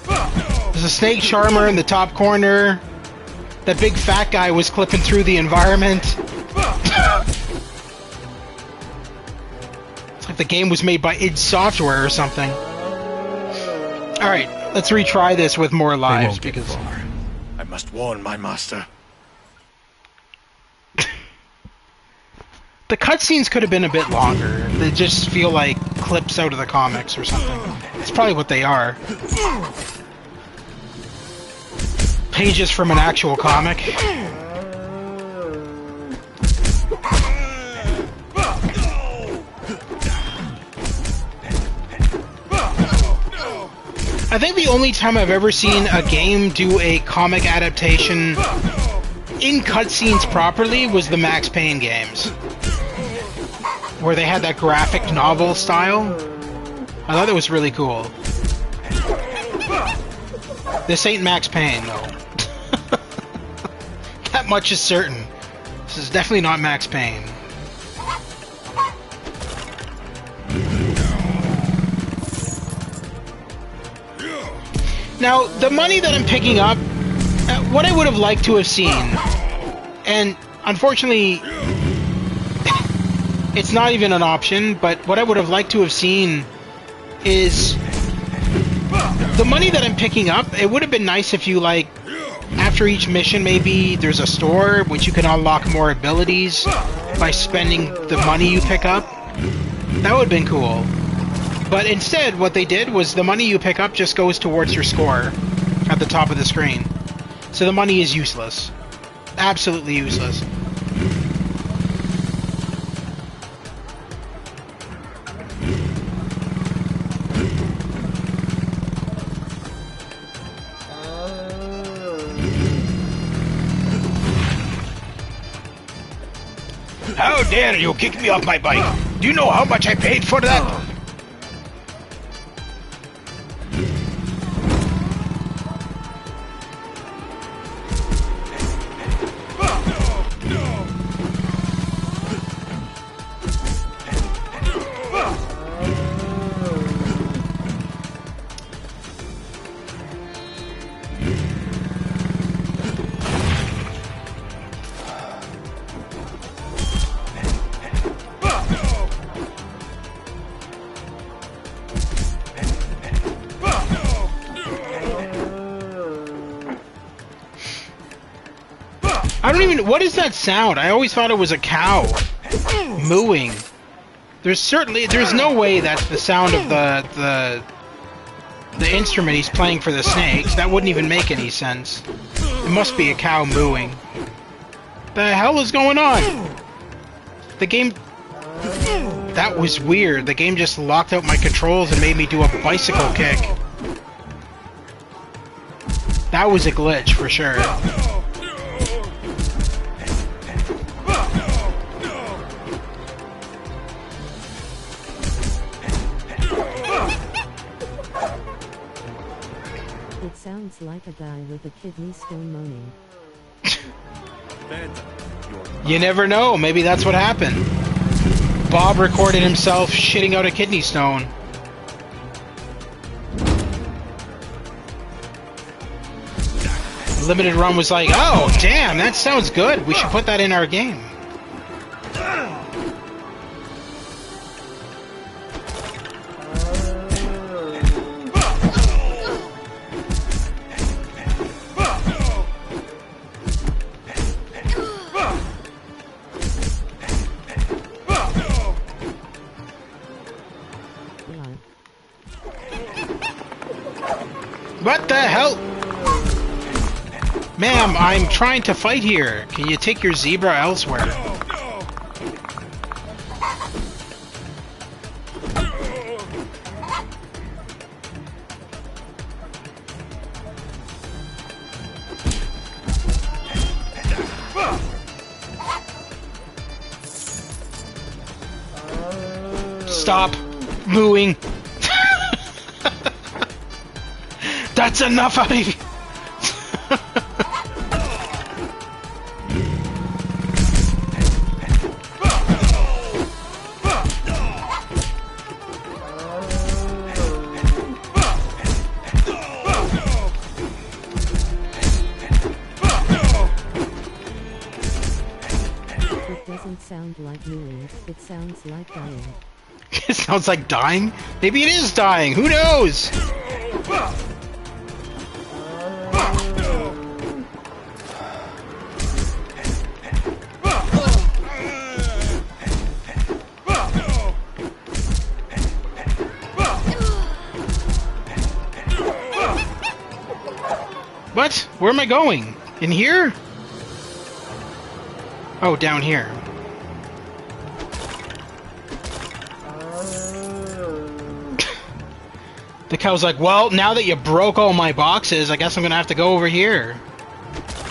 There's a snake charmer in the top corner. That big fat guy was clipping through the environment. It's like the game was made by id Software or something. Alright, let's retry this with more lives because... I must warn my master. The cutscenes could have been a bit longer. They just feel like clips out of the comics or something. It's probably what they are. Pages from an actual comic. I think the only time I've ever seen a game do a comic adaptation in cutscenes properly was the Max Payne games, where they had that graphic novel style. I thought that was really cool. This ain't Max Payne, though. That much is certain. This is definitely not Max Payne. Now, the money that I'm picking up, what I would have liked to have seen, and unfortunately, it's not even an option, but what I would have liked to have seen is the money that I'm picking up. It would have been nice if you, like, after each mission, maybe there's a store which you can unlock more abilities by spending the money you pick up. That would have been cool. But instead, what they did was the money you pick up just goes towards your score at the top of the screen. So the money is useless. Absolutely useless. How dare you kick me off my bike? Do you know how much I paid for that? I don't even... What is that sound? I always thought it was a cow mooing. There's no way that's the sound of the instrument he's playing for the snakes. That wouldn't even make any sense. It must be a cow mooing. The hell is going on? The game... That was weird. The game just locked out my controls and made me do a bicycle kick. That was a glitch for sure. It sounds like a guy with a kidney stone moaning. You never know. Maybe that's what happened. Bob recorded himself shitting out a kidney stone. Limited Run was like, oh, damn, that sounds good. We should put that in our game. What the hell? Ma'am, I'm trying to fight here. Can you take your zebra elsewhere? Stop mooing. That's enough out of you. It doesn't sound like mooing, it sounds like dying. It sounds like dying? Maybe it is dying, who knows? What? Where am I going? In here? Oh, down here. The cow's like, well, now that you broke all my boxes, I guess I'm gonna have to go over here.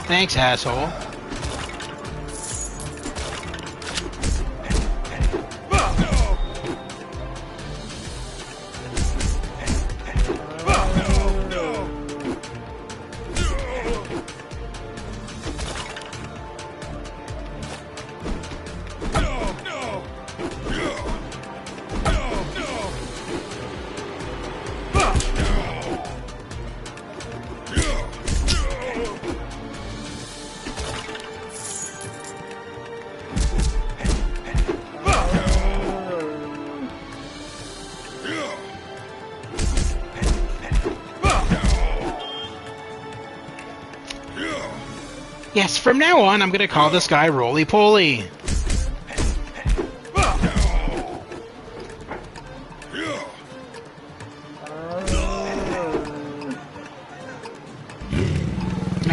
Thanks, asshole. Yes, from now on, I'm gonna call this guy Roly Poly.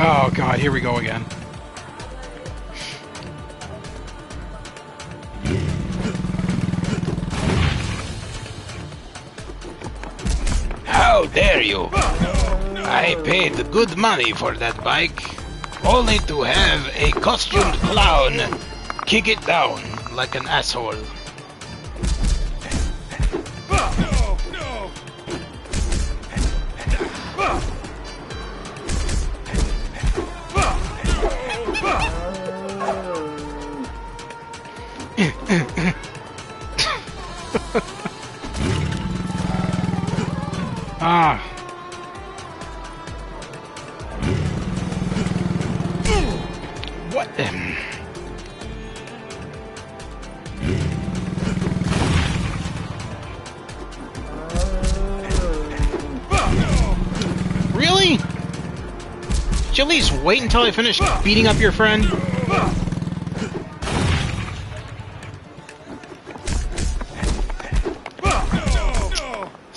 Oh god, here we go again. How dare you! I paid good money for that bike. Only to have a costumed clown kick it down like an asshole. Ah. What the... Really? you at least wait until I finish beating up your friend?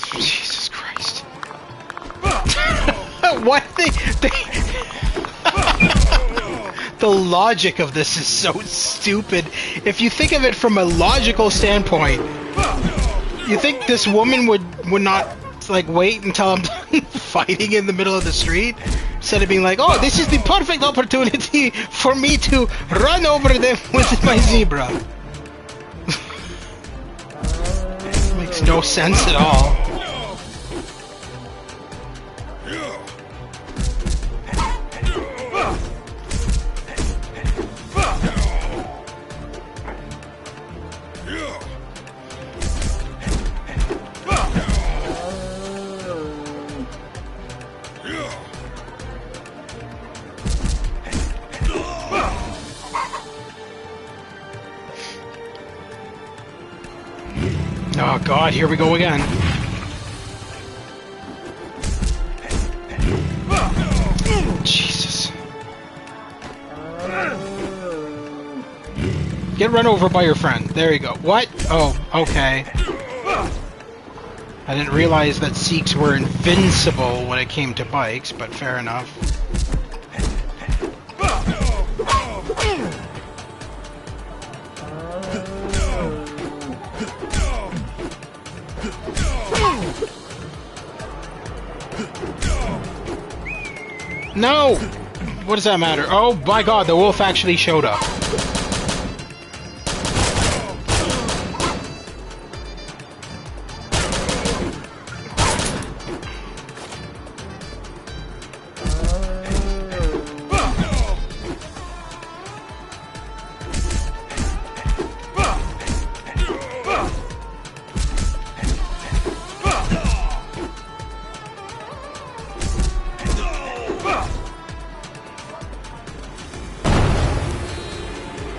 Jesus Christ. What? The logic of this is so stupid. If you think of it from a logical standpoint, you think this woman would not, like, wait until I'm done fighting in the middle of the street? Instead of being like, oh, this is the perfect opportunity for me to run over them with my zebra. Makes no sense at all. Oh god, here we go again. Jesus. Get run over by your friend. There you go. What? Oh, okay. I didn't realize that Sikhs were invincible when it came to bikes, but fair enough. No! What does that matter? Oh my god, the wolf actually showed up.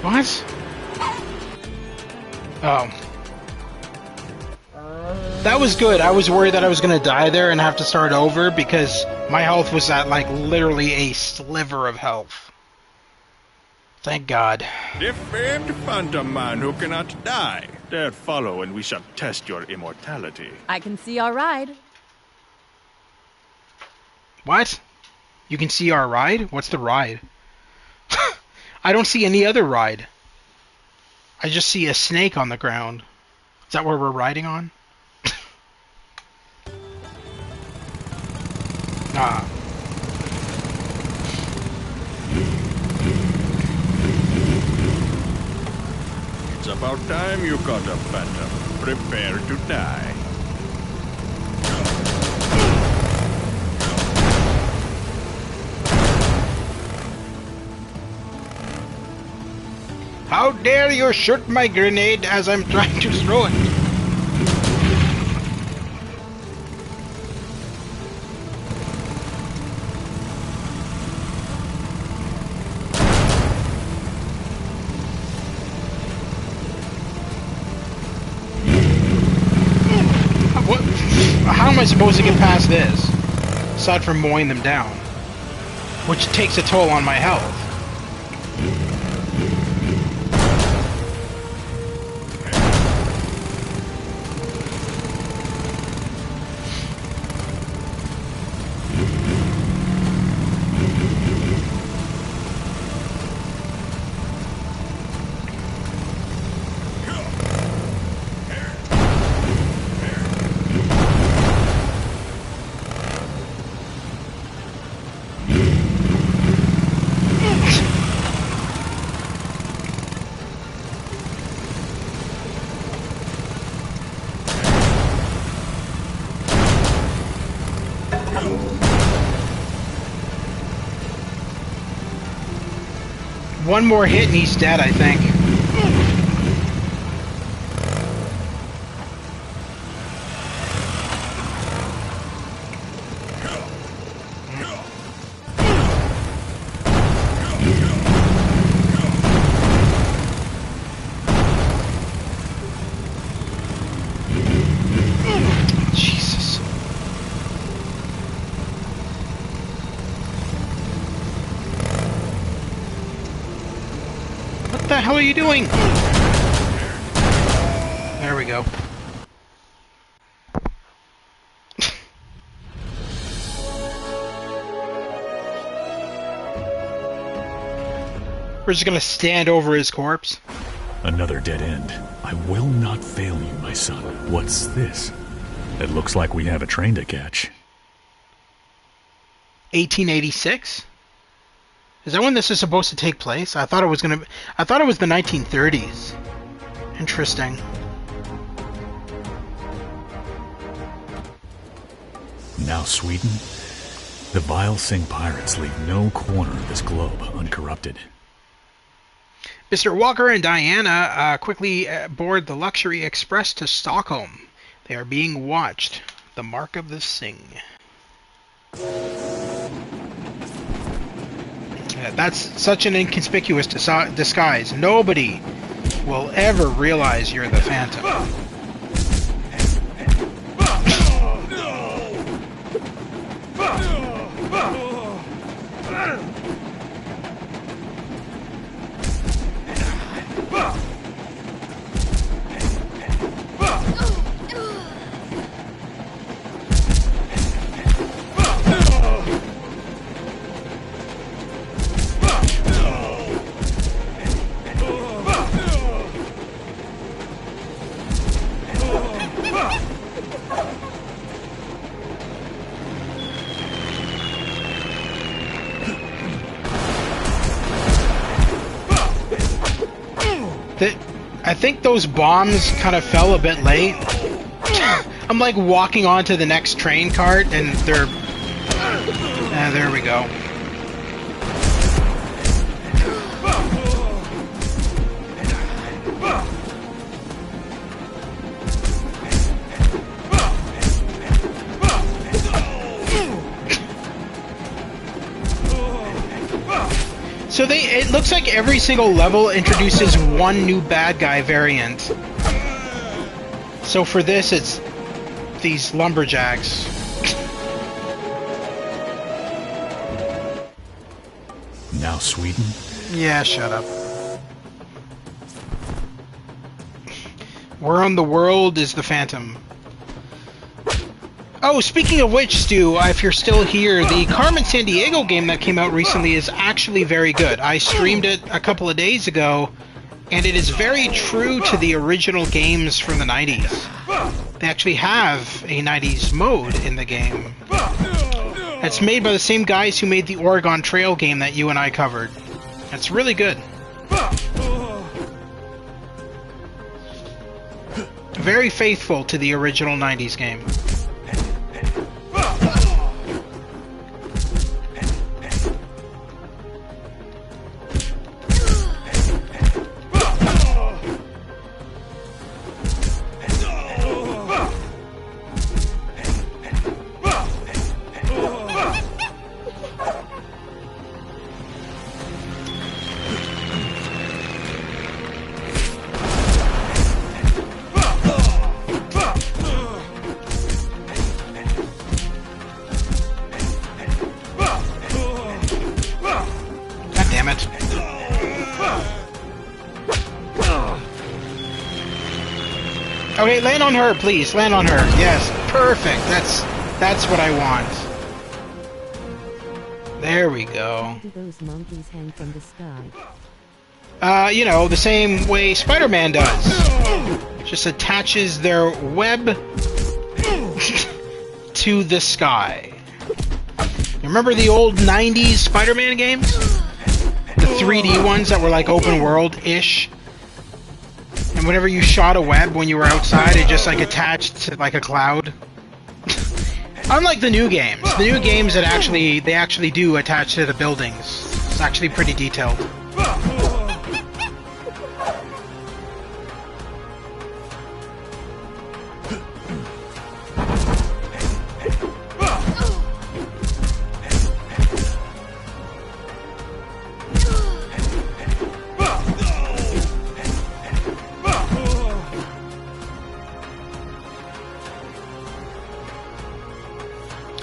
What? Oh. That was good. I was worried that I was gonna die there and have to start over because my health was at, like, literally a sliver of health. Thank God. The famed phantom man who cannot die. There follow and we shall test your immortality. I can see our ride. What? You can see our ride? What's the ride? I don't see any other ride. I just see a snake on the ground. Is that where we're riding on? Ah. It's about time you caught up, phantom. Prepare to die. How dare you shoot my grenade as I'm trying to throw it? What? How am I supposed to get past this? Aside from mowing them down. Which takes a toll on my health. One more hit and he's dead, I think. Jesus. the hell are you doing? There we go. We're just gonna stand over his corpse. Another dead end. I will not fail you, my son. What's this? It looks like we have a train to catch. 1886? Is that when this is supposed to take place? I thought it was the 1930s. Interesting. Now Sweden? The vile Singh pirates leave no corner of this globe uncorrupted. Mr. Walker and Diana quickly board the luxury express to Stockholm. They are being watched. The mark of the Singh. That's such an inconspicuous disguise. Nobody will ever realize you're the Phantom. I think those bombs kind of fell a bit late. I'm like walking onto the next train cart and they're... there we go. So it looks like every single level introduces one new bad guy variant. So for this, it's these lumberjacks. Now Sweden? Yeah, shut up. Where on the world is the Phantom? Oh, speaking of which, Stu, if you're still here, the Carmen Sandiego game that came out recently is actually very good. I streamed it a couple of days ago, and it is very true to the original games from the 90s. They actually have a 90s mode in the game. It's made by the same guys who made the Oregon Trail game that you and I covered. It's really good. Very faithful to the original 90s game. Okay, land on her, please. Land on her. Yes, perfect. That's what I want. There we go. How do those monkeys hang from the sky? You know, the same way Spider-Man does. Just attaches their web to the sky. Remember the old 90s Spider-Man games? The 3D ones that were like open world-ish? And whenever you shot a web when you were outside, it just like attached to like a cloud. Unlike the new games. The new games that they actually do attach to the buildings. It's actually pretty detailed.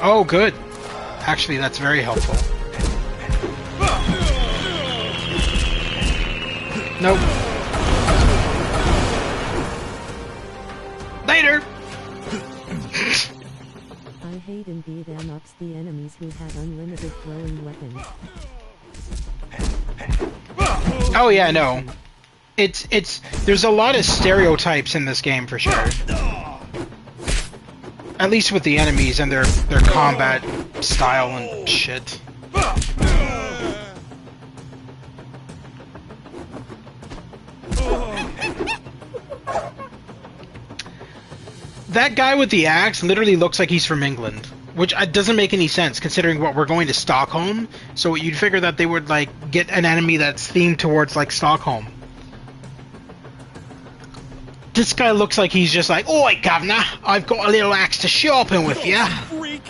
Oh, good. Actually, that's very helpful. Nope. Later! I hate and beat them ups the enemies who have unlimited throwing weapons. Oh yeah, no. There's a lot of stereotypes in this game for sure. At least with the enemies and their combat style and shit. That guy with the axe literally looks like he's from England, which doesn't make any sense considering what we're going to Stockholm. So you'd figure that they would like get an enemy that's themed towards like Stockholm. This guy looks like he's just like, "Oi, governor, I've got a little axe to sharpen with ya." Freak!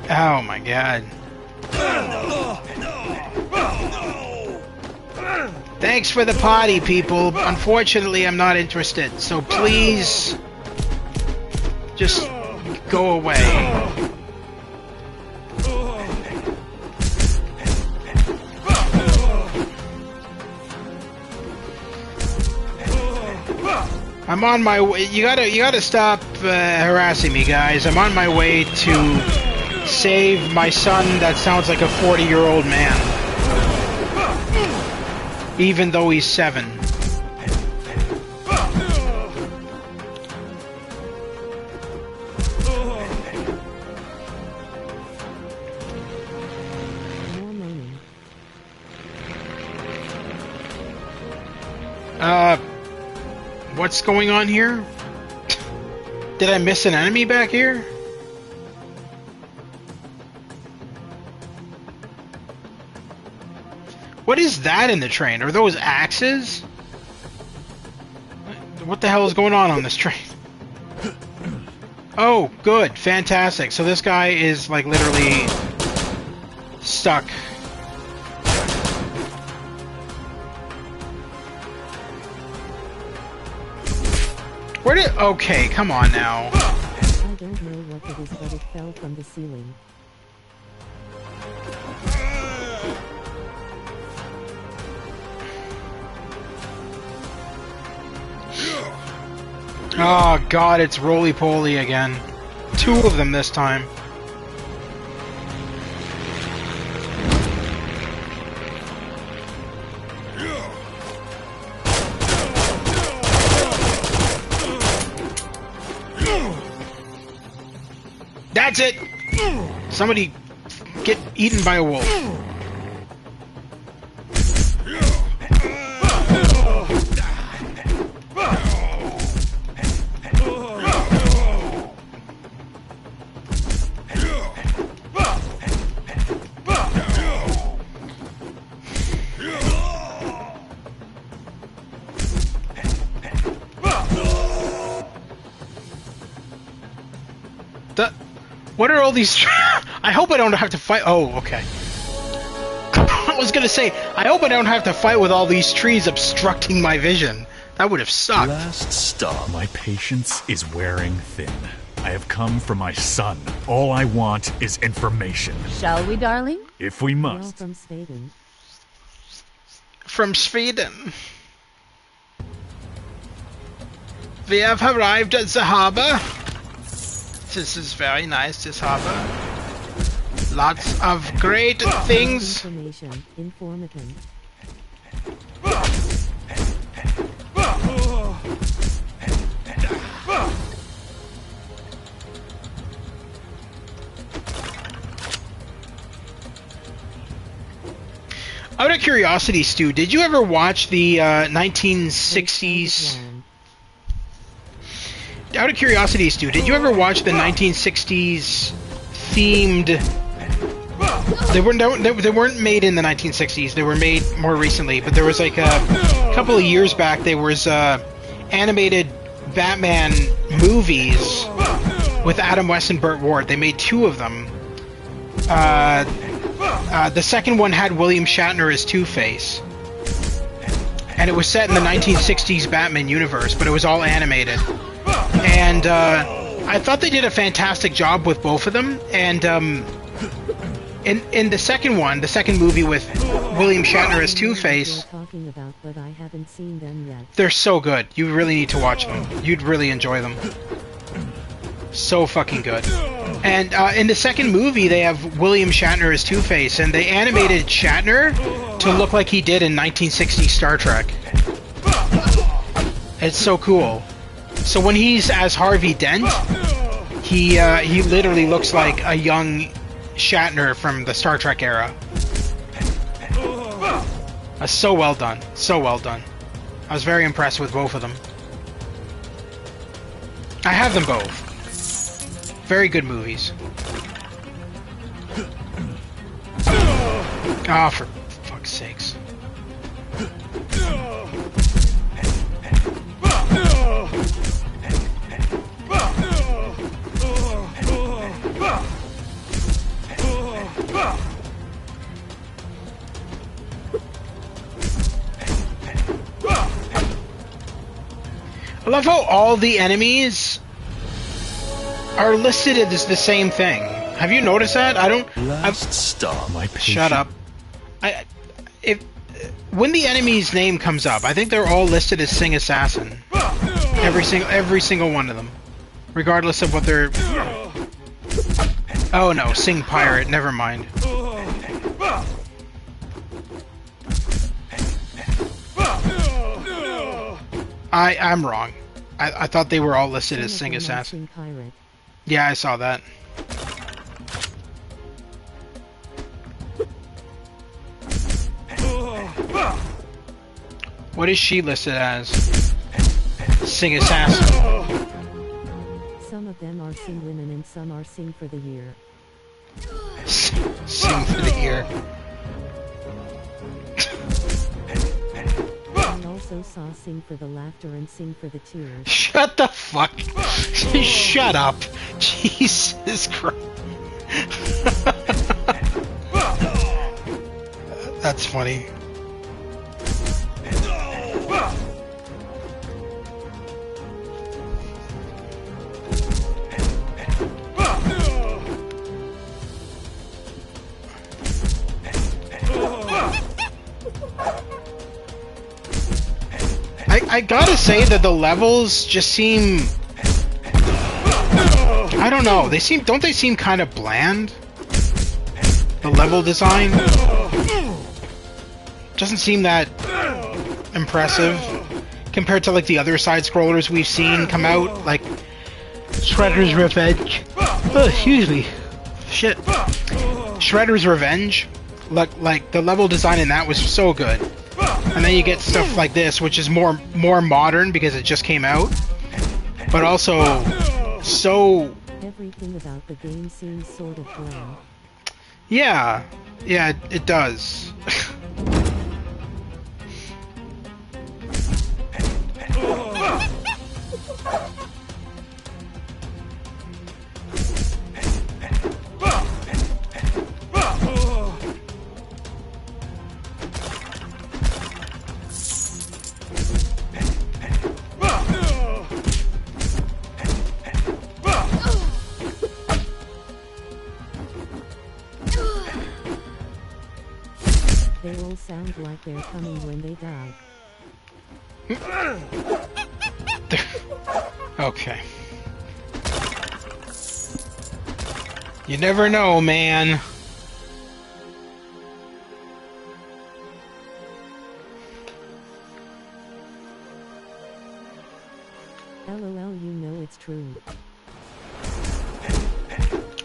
Oh my god. Thanks for the party, people. Unfortunately, I'm not interested, so please just go away. I'm on my way. You gotta stop harassing me, guys. I'm on my way to save my son that sounds like a 40-year-old man. Even though he's 7. What's going on here? Did I miss an enemy back here? What is that in the train? Are those axes? What the hell is going on this train? Oh, good. Fantastic. So this guy is, like, literally stuck. Where did... Okay, come on now. I don't know what it is, but it fell from the ceiling. Oh god, it's roly-poly again. 2 of them this time. That's it! Somebody get eaten by a wolf. What are all these... I hope I don't have to fight... Oh, okay. I was gonna say, I hope I don't have to fight with all these trees obstructing my vision. That would have sucked. Last stop. My patience is wearing thin. I have come for my son. All I want is information. Shall we, darling? If we Well, must. from Sweden. From Sweden. We have arrived at the harbor. This is very nice, this harbor. Lots of great things. Information. Informative. Out of curiosity, Stu, did you ever watch the 1960s... Out of curiosity, Stu, did you ever watch the 1960s themed... They weren't made in the 1960s, they were made more recently, but there was like a couple of years back, there was animated Batman movies with Adam West and Burt Ward. They made 2 of them. The second one had William Shatner as Two-Face. and it was set in the 1960s Batman universe, but it was all animated. And I thought they did a fantastic job with both of them. And in the second one, the second movie with William Shatner as Two-Face, Talking about, but I haven't seen them yet. they're so good. You really need to watch them. You'd really enjoy them. So fucking good. And in the second movie, they have William Shatner as Two-Face, and they animated Shatner to look like he did in 1960 Star Trek. It's so cool. So when he's as Harvey Dent, he literally looks like a young Shatner from the Star Trek era. So well done. So well done. I was very impressed with both of them. I have them both. Very good movies. Oh, for fuck's sakes. I love how all the enemies are listed as the same thing. Have you noticed that? I don't. Last stop. Shut up. When the enemy's name comes up, I think they're all listed as Singh Assassin. Every single one of them, regardless of what they're. Oh no, Singh Pirate. Never mind. I'm wrong. I thought they were all listed as Singh Assassin. Yeah, I saw that. What is she listed as? Singh Assassin. Some of them are Sing women and some are Sing for the year. Sing for the year. I also saw Sing for the laughter and Sing for the tears. Shut the fuck. Shut up. Jesus Christ. That's funny. I gotta say that the levels just seem... I don't know, don't they seem kind of bland? The level design? Doesn't seem that impressive compared to like the other side-scrollers we've seen come out, like Shredder's Revenge. Oh, excuse me. Shit. Shredder's Revenge. Like the level design in that was so good. And then you get stuff like this, which is more modern because it just came out, but also so... Everything about the game seems sort of bland. Yeah, it does. They all sound like they're coming when they die. Okay. You never know, man. LOL, you know it's true.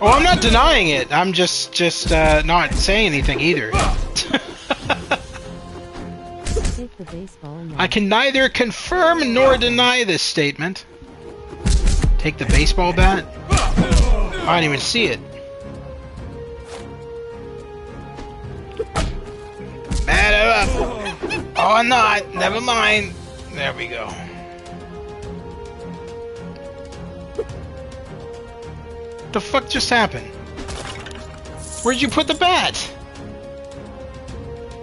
Oh, I'm not denying it. I'm just not saying anything either. Take the baseball now. I can neither confirm nor deny this statement. Take the baseball bat? I didn't even see it. Bat it up. Oh, I'm not. Never mind. There we go. The fuck just happened? Where'd you put the bat?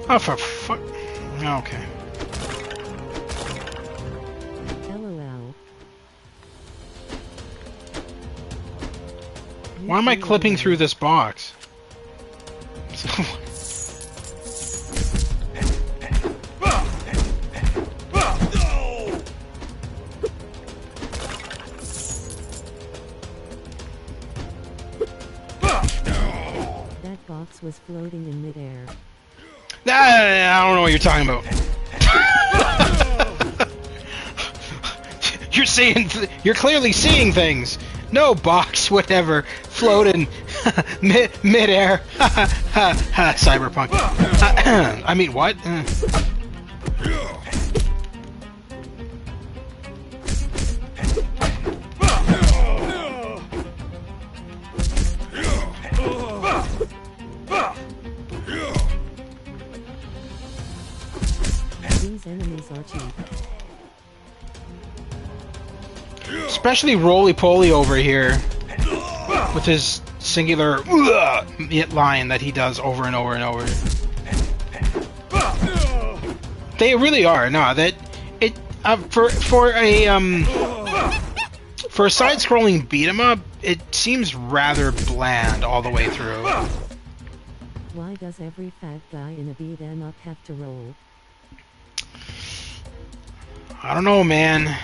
Oh, for fuck. Okay. Why am I clipping through this box? That box was floating in midair. I don't know what you're talking about. You're clearly seeing things. No box, whatever, floating mid-air. Cyberpunk. I mean, what? These enemies are cheap. Especially Roly-Poly over here. With his singular line that he does over and over and over. They really are. No, that it for a side-scrolling beat 'em up, it seems rather bland all the way through. Why does every fat guy in a beat 'em up have to roll? I don't know, man.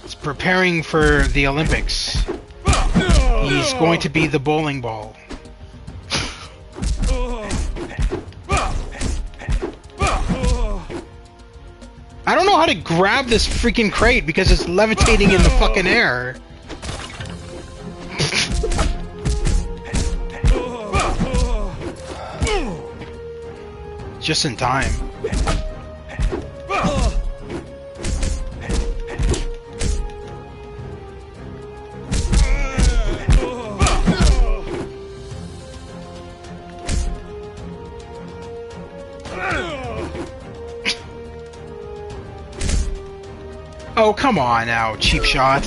It's preparing for the Olympics. He's going to be the bowling ball. I don't know how to grab this freaking crate because it's levitating in the fucking air. Just in time. Oh, come on now, cheap shot.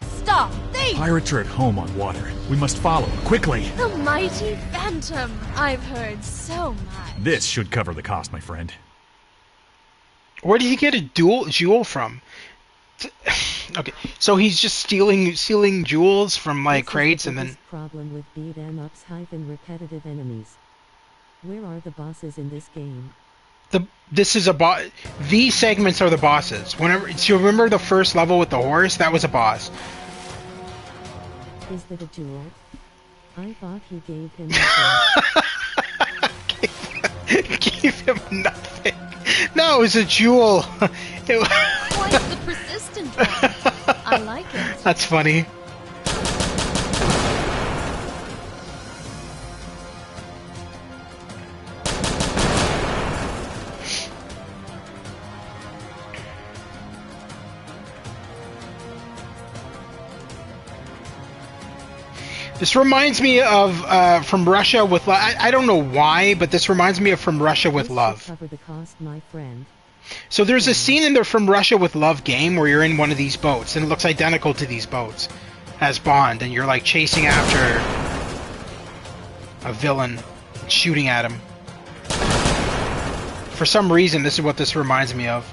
Stop! Thief! Pirates are at home on water. We must follow, quickly. The mighty Phantom! I've heard so much. This should cover the cost, my friend. Where did he get a jewel from? Okay, so he's just stealing jewels from like crates and then. Problem with beat 'em ups hyphen repetitive enemies. Where are the bosses in this game? This is a boss. These segments are the bosses. Whenever, so you remember the first level with the horse? That was a boss. Is that a jewel? I thought he gave him nothing. Gave him nothing. No, it was a jewel. Quite the persistent one. I like it. That's funny. This reminds me of From Russia with Love. I don't know why, but this reminds me of From Russia with Love. Cover the cost, my friend. So there's a scene in the From Russia with Love game where you're in one of these boats, and it looks identical to these boats as Bond, and you're like chasing after a villain, shooting at him. For some reason, this is what this reminds me of.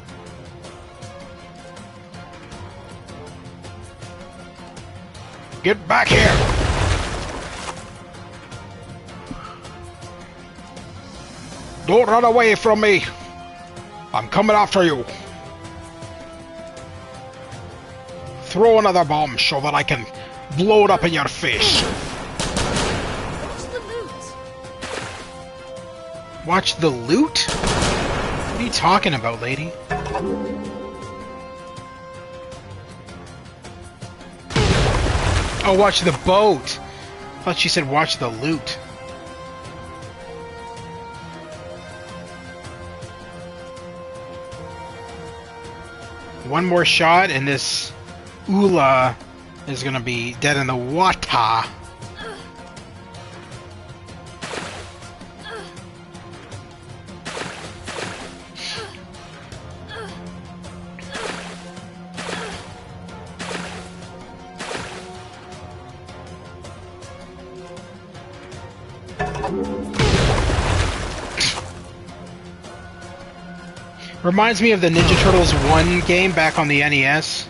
Get back here! Don't run away from me! I'm coming after you! Throw another bomb so that I can blow it up in your face! Watch the loot. Watch the loot? What are you talking about, lady? Oh, watch the boat! I thought she said watch the loot. One more shot and this Ula is gonna be dead in the water. Reminds me of the Ninja Turtles 1 game back on the NES.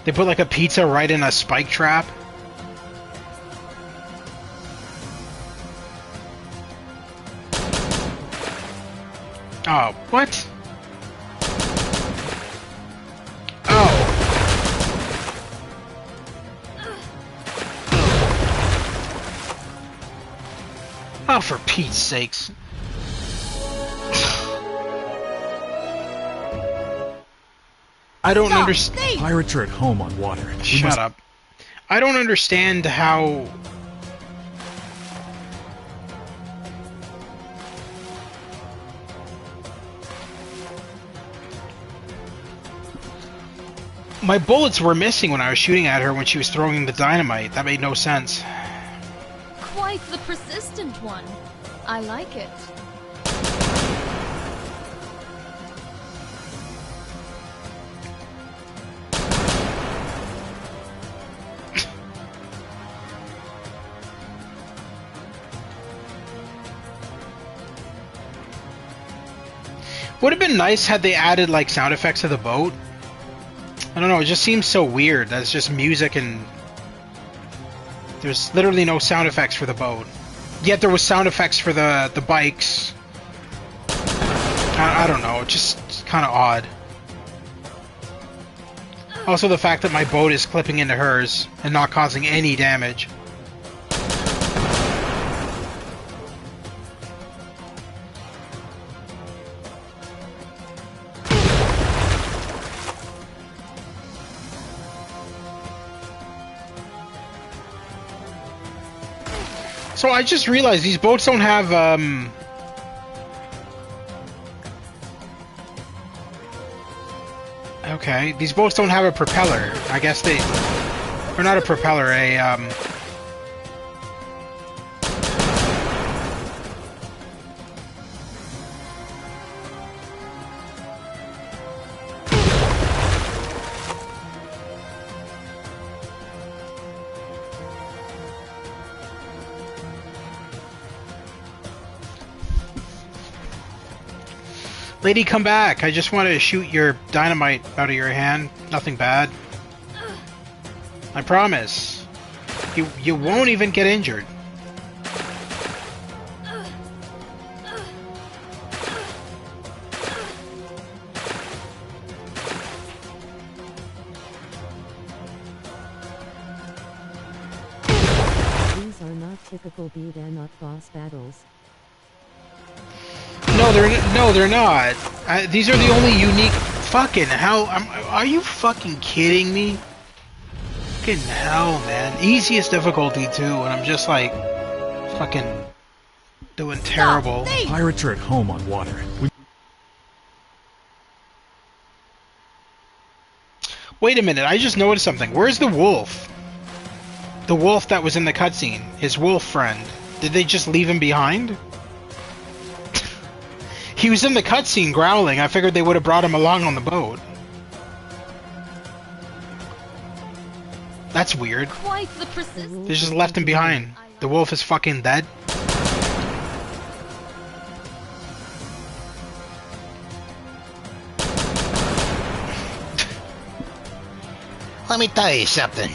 They put like a pizza right in a spike trap. Oh, what? Oh. Oh, for Pete's sakes. I don't understand. Pirates are at home on water. Shut up. I don't understand how... My bullets were missing when I was shooting at her when she was throwing the dynamite. That made no sense. Quite the persistent one. I like it. Would have been nice had they added like sound effects to the boat. I don't know, it just seems so weird. That's just music and there's literally no sound effects for the boat. Yet there was sound effects for the bikes. I don't know, just kind of odd. Also the fact that my boat is clipping into hers and not causing any damage. So I just realized these boats don't have, okay, these boats don't have a propeller. I guess they... Or not a propeller, Lady, come back. I just want to shoot your dynamite out of your hand. Nothing bad. I promise. You won't even get injured. These are not typical beat 'em up boss battles. No, they're not. These are the only unique. Fucking hell! Are you fucking kidding me? Fucking hell, man! Easiest difficulty too, and I'm just like, fucking doing terrible. Pirates are at home on water. Wait a minute! I just noticed something. Where's the wolf? The wolf that was in the cutscene. His wolf friend. Did they just leave him behind? He was in the cutscene growling. I figured they would have brought him along on the boat. That's weird. Quite the persistent. They just left him behind. The wolf is fucking dead. Let me tell you something.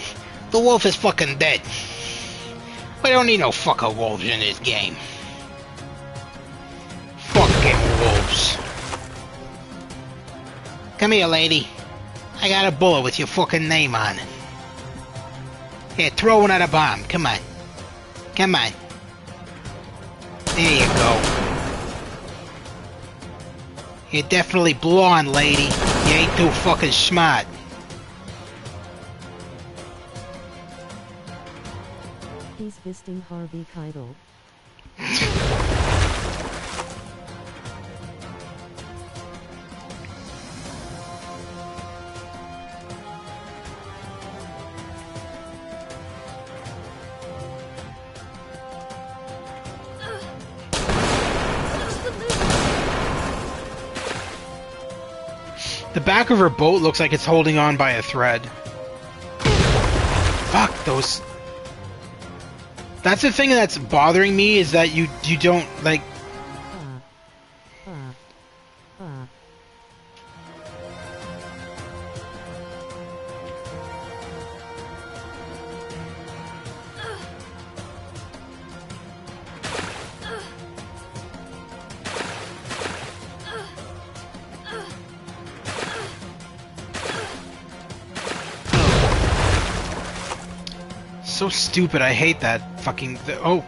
The wolf is fucking dead. We don't need no fucking wolves in this game. Fucking wolves. Come here, lady. I got a bullet with your fucking name on it. Here, throw another bomb. Come on. Come on. There you go. You're definitely blonde, lady. You ain't too fucking smart. He's fisting Harvey Keitel. The back of her boat looks like it's holding on by a thread. Fuck those. That's the thing that's bothering me, is that you don't like. So stupid. I hate that fucking. Oh.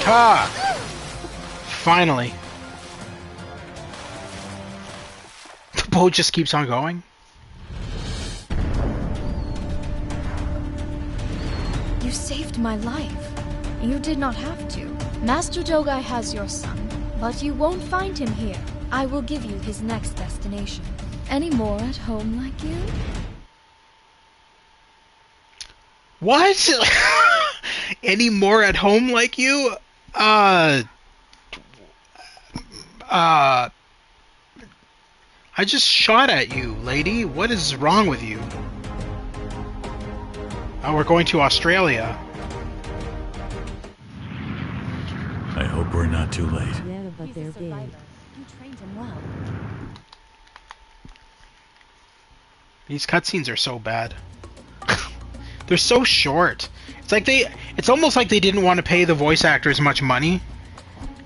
Ah! Finally. The boat just keeps on going. You saved my life. You did not have to. Master Dogai has your son, but you won't find him here. I will give you his next destination. Any more at home like you? What? Any more at home like you? I just shot at you, lady. What is wrong with you? Oh, we're going to Australia. I hope we're not too late. Yeah, but they're big. You trained him well. These cutscenes are so bad. They're so short. It's almost like they didn't want to pay the voice actors much money.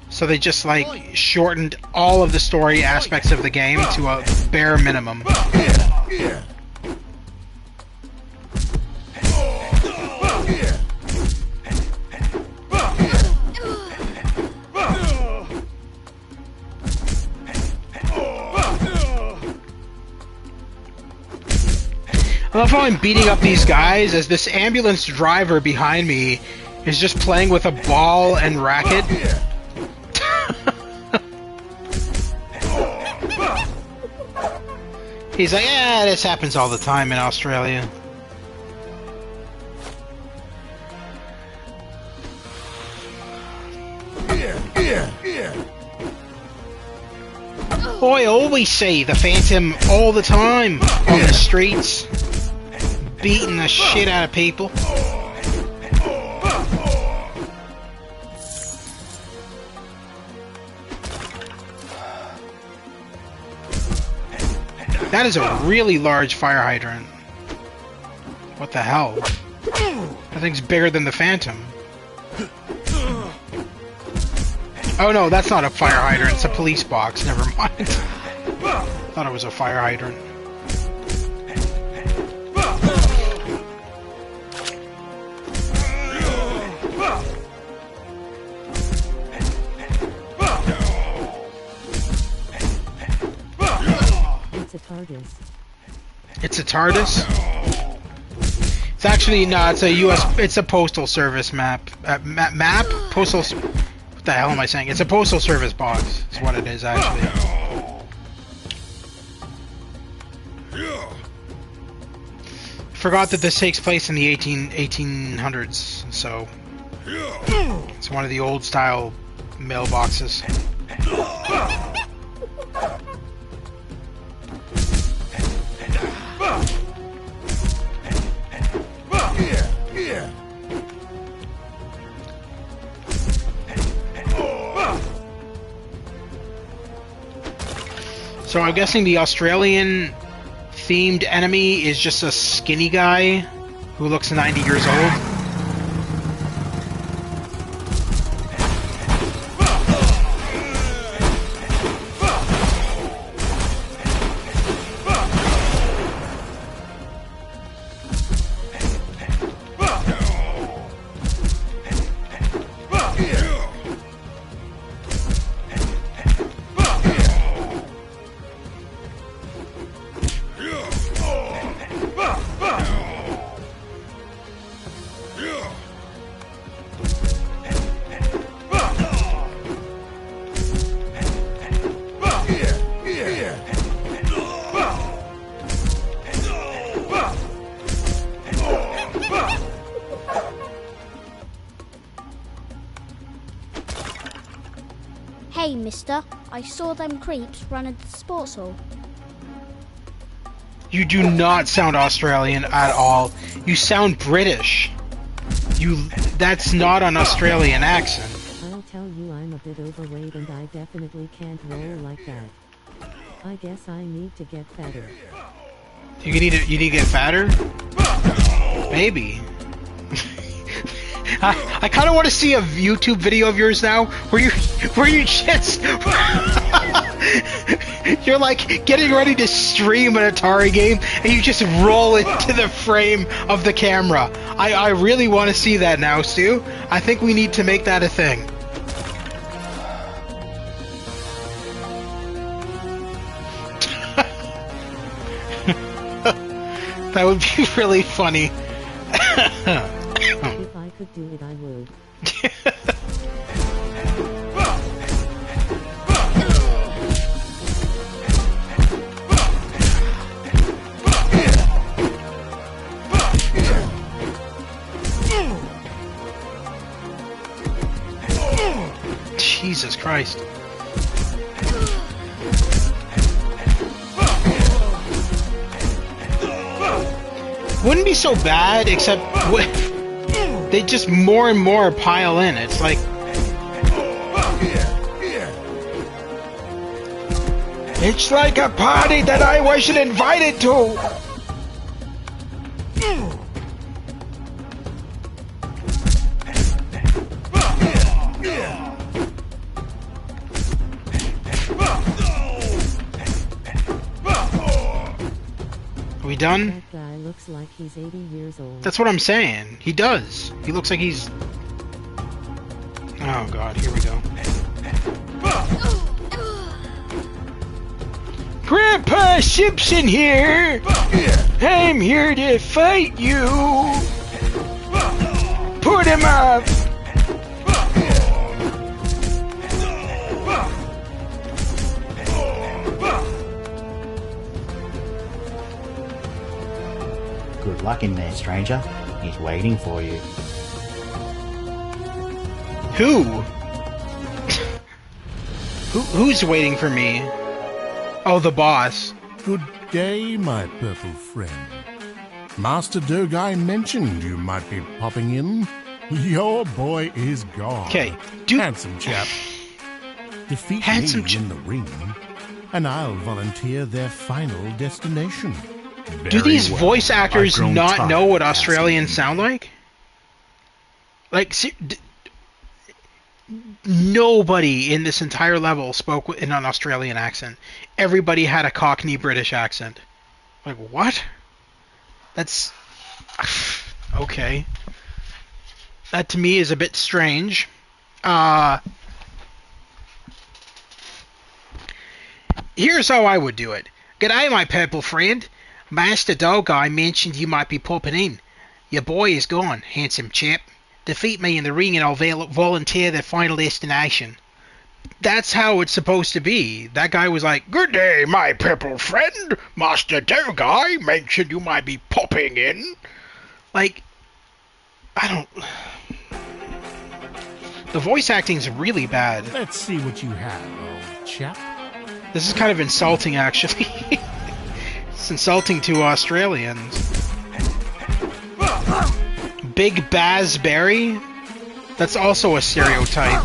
So they just like shortened all of the story aspects of the game to a bare minimum. I love how I'm beating up these guys as this ambulance driver behind me is just playing with a ball and racket. He's like, yeah, this happens all the time in Australia. Oh, I always see the Phantom all the time on the streets, beating the shit out of people. That is a really large fire hydrant. What the hell? That thing's bigger than the Phantom. Oh no, that's not a fire hydrant, it's a police box, never mind. Thought it was a fire hydrant. It's a TARDIS. It's a TARDIS? It's actually, no, it's a it's a postal service map. Map? Postal, what the hell am I saying? It's a postal service box, is what it is, actually. Forgot that this takes place in the 1800s, so it's one of the old style mailboxes. So I'm guessing the Australian themed enemy is just a skinny guy who looks 90 years old. Hey, mister, I saw them creeps run at the sports hall. You do not sound Australian at all. You sound British. That's not an Australian accent. I'll tell you I'm a bit overweight and I definitely can't roll like that. I guess I need to get fatter. You need to get fatter? Maybe. I kind of want to see a YouTube video of yours now, where you just you're like getting ready to stream an Atari game, and you just roll into the frame of the camera. I really want to see that now, Stu. I think we need to make that a thing. That would be really funny. If I could do it, I would. Jesus Christ. Wouldn't be so bad, except they just more and more pile in. It's like... It's like a party that I wasn't invited to! Are we done? That guy looks like he's 80 years old. That's what I'm saying. He does. He looks like he's... Oh god, here we go. Grandpa Simpson here! I'm here to fight you! Put him up! Good luck in there, stranger. He's waiting for you. Who? Who's waiting for me? Oh, the boss. Good day, my purple friend. Master Dogai mentioned you might be popping in. Your boy is gone. Okay, handsome chap. Defeat me in the ring, and I'll volunteer their final destination. Do these voice actors not know what Australians sound like? Like, nobody in this entire level spoke in an Australian accent. Everybody had a Cockney British accent. Like, what? That's... okay. That to me is a bit strange. Here's how I would do it. G'day, my purple friend. Master Dogai mentioned you might be popping in. Your boy is gone, handsome chap. Defeat me in the ring and I'll volunteer the final destination. That's how it's supposed to be. That guy was like, "Good day, my purple friend. Master Dogai mentioned you might be popping in." Like, I don't... The voice acting's really bad. Let's see what you have, old chap. This is kind of insulting, actually. It's insulting to Australians. Big Baz Berry? That's also a stereotype.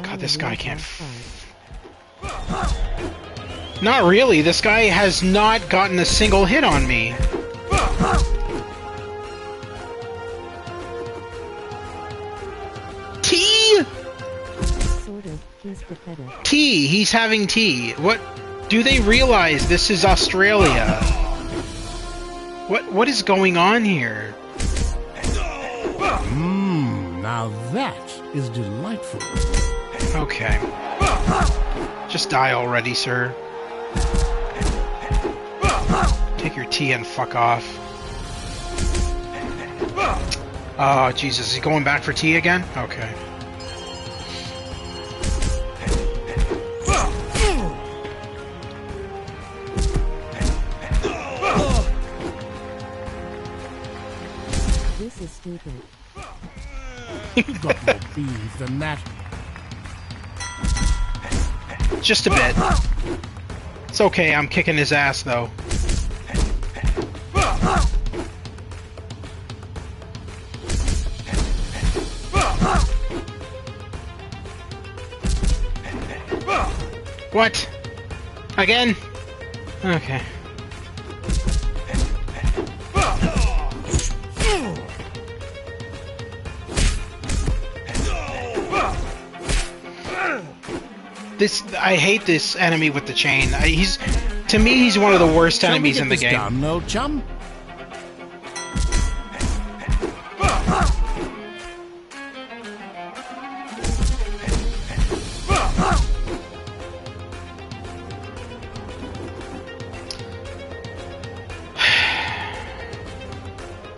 God, this guy can't... Not really. This guy has not gotten a single hit on me. Tea? Sort of. He's pathetic. Tea. He's having tea. What? Do they realize this is Australia? What is going on here? Now that is delightful. Okay. Just die already, sir. Take your tea and fuck off. Oh, Jesus. Is he going back for tea again? Okay. This is stupid. You've got more beef than that. Just a bit. It's okay, I'm kicking his ass, though. What? Again? Okay. I hate this enemy with the chain. To me, he's one of the worst enemies in the game. Done, old chum.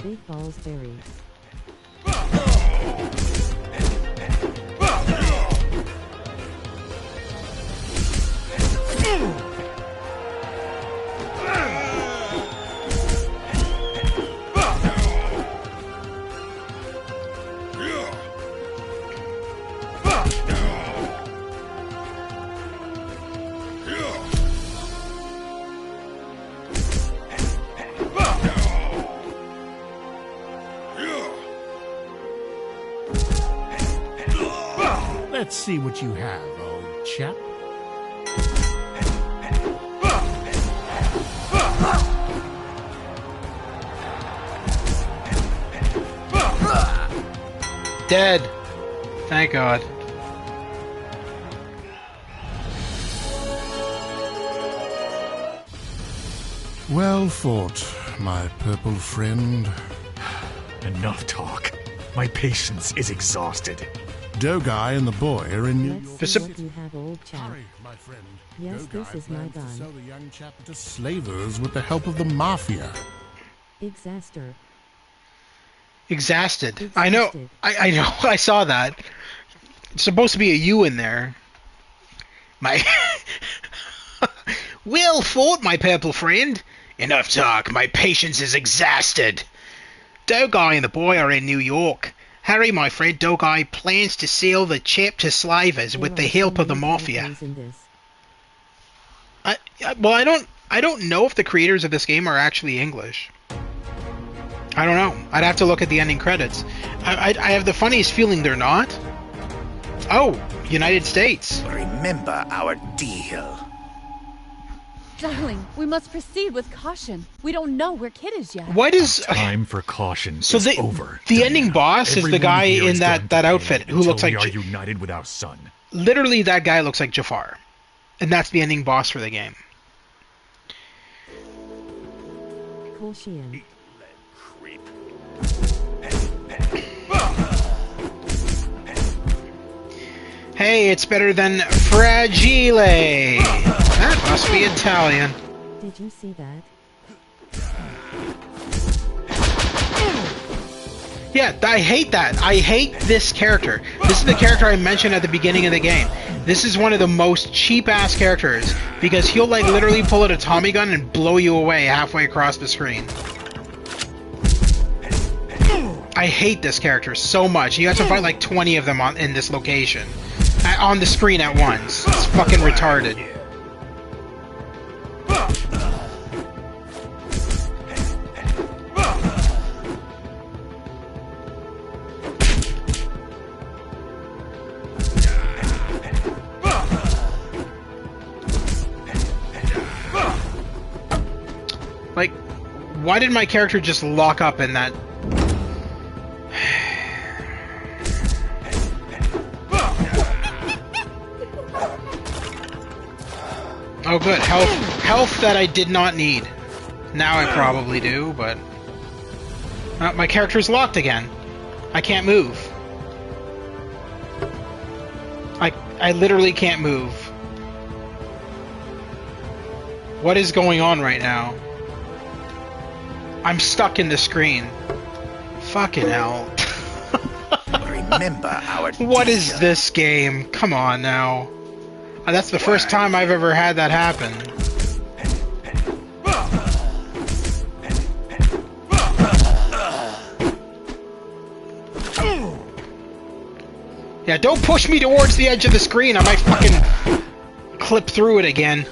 Big balls berries. Let's see what you have, old chap. Dead. Thank God. Well fought, my purple friend. Enough talk. My patience is exhausted. Dogai and the boy are in New York. Let's see what you have, old chap. Hurry, my friend. Yes, Dogai this is my plans to gun. sell the young chap to slavers with the help of the mafia. Exaster. Exhausted. I know. I know. I saw that. It's supposed to be a U in there. My. Well fought, my purple friend. Enough talk. My patience is exhausted. Dogai and the boy are in New York. Harry, my friend, Dogai plans to sell the chap to slavers with the help of the mafia. I don't know if the creators of this game are actually English. I don't know. I'd have to look at the ending credits. I have the funniest feeling they're not. Oh, United States. Remember our deal. Darling, we must proceed with caution. We don't know where Kid is yet. What is time for caution? So is over. The ending boss is the guy in that outfit who looks like. We are united with our son. Literally, that guy looks like Jafar, and that's the ending boss for the game. Colchian. Hey, it's better than Fragile. That must be Italian. Did you see that? Yeah, I hate that. I hate this character. This is the character I mentioned at the beginning of the game. This is one of the most cheap-ass characters because he'll like literally pull out a Tommy gun and blow you away halfway across the screen. I hate this character so much. You have to fight like 20 of them in this location. On the screen at once. It's fucking retarded. Like, why did my character just lock up in that? Oh good, health that I did not need. Now I probably do, but... my character's locked again. I can't move. I literally can't move. What is going on right now? I'm stuck in the screen. Fucking hell. Remember our What is this game? Come on now. That's the first time I've ever had that happen. Yeah, don't push me towards the edge of the screen. I might fucking clip through it again.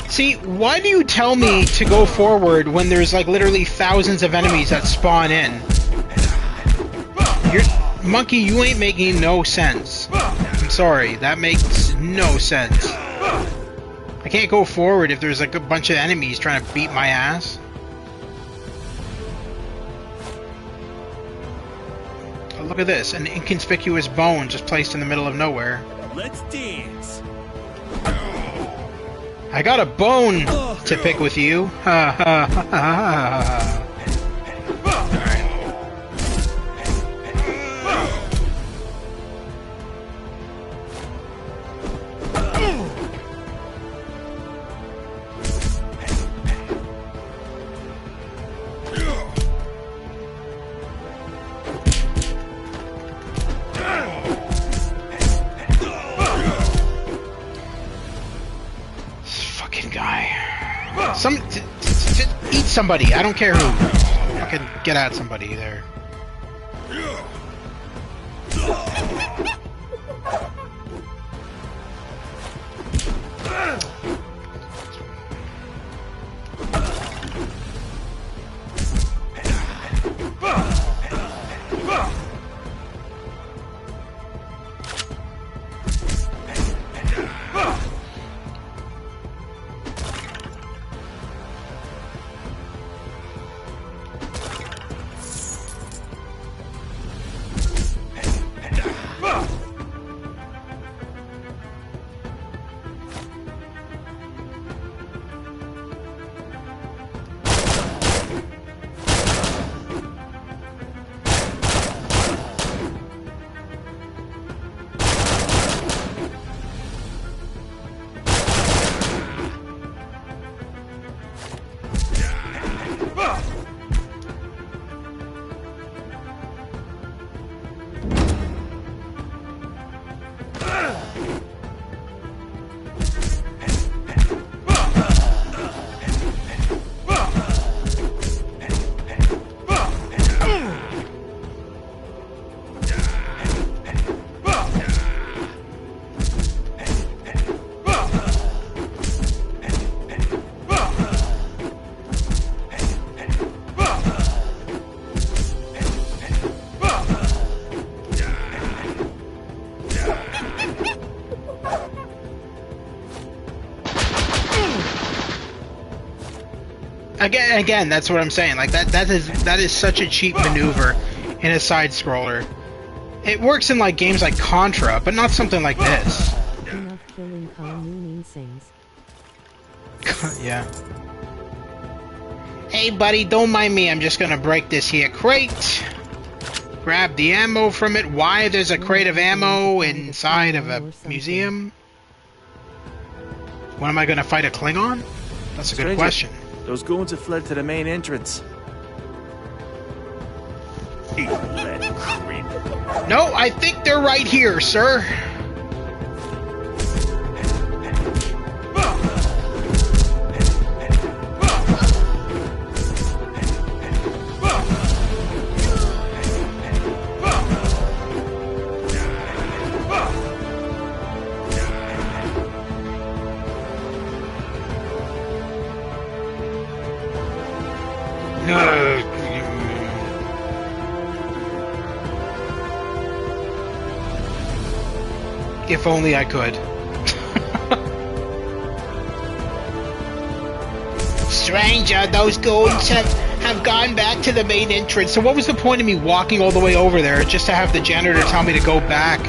See, why do you tell me to go forward when there's like literally thousands of enemies that spawn in? Monkey, you ain't making no sense. I'm sorry, that makes no sense. I can't go forward if there's like a bunch of enemies trying to beat my ass. Oh, look at this, an inconspicuous bone just placed in the middle of nowhere. Let's dance. I got a bone to pick with you. Ha ha ha ha. Eat somebody. I don't care who. Fucking get at somebody there. Again, that's what I'm saying. Like that is such a cheap maneuver in a side scroller. It works in like games like Contra, but not something like this. Enough killing Mooney sings. Yeah. Hey buddy, don't mind me. I'm just gonna break this here crate. Grab the ammo from it. Why there's a crate of ammo inside of a museum? When am I gonna fight a Klingon? That's a good question. Those goons have fled to the main entrance. Eat that creep. No, I think they're right here, sir. If only I could. Stranger, those goons have gone back to the main entrance. So what was the point of me walking all the way over there just to have the janitor tell me to go back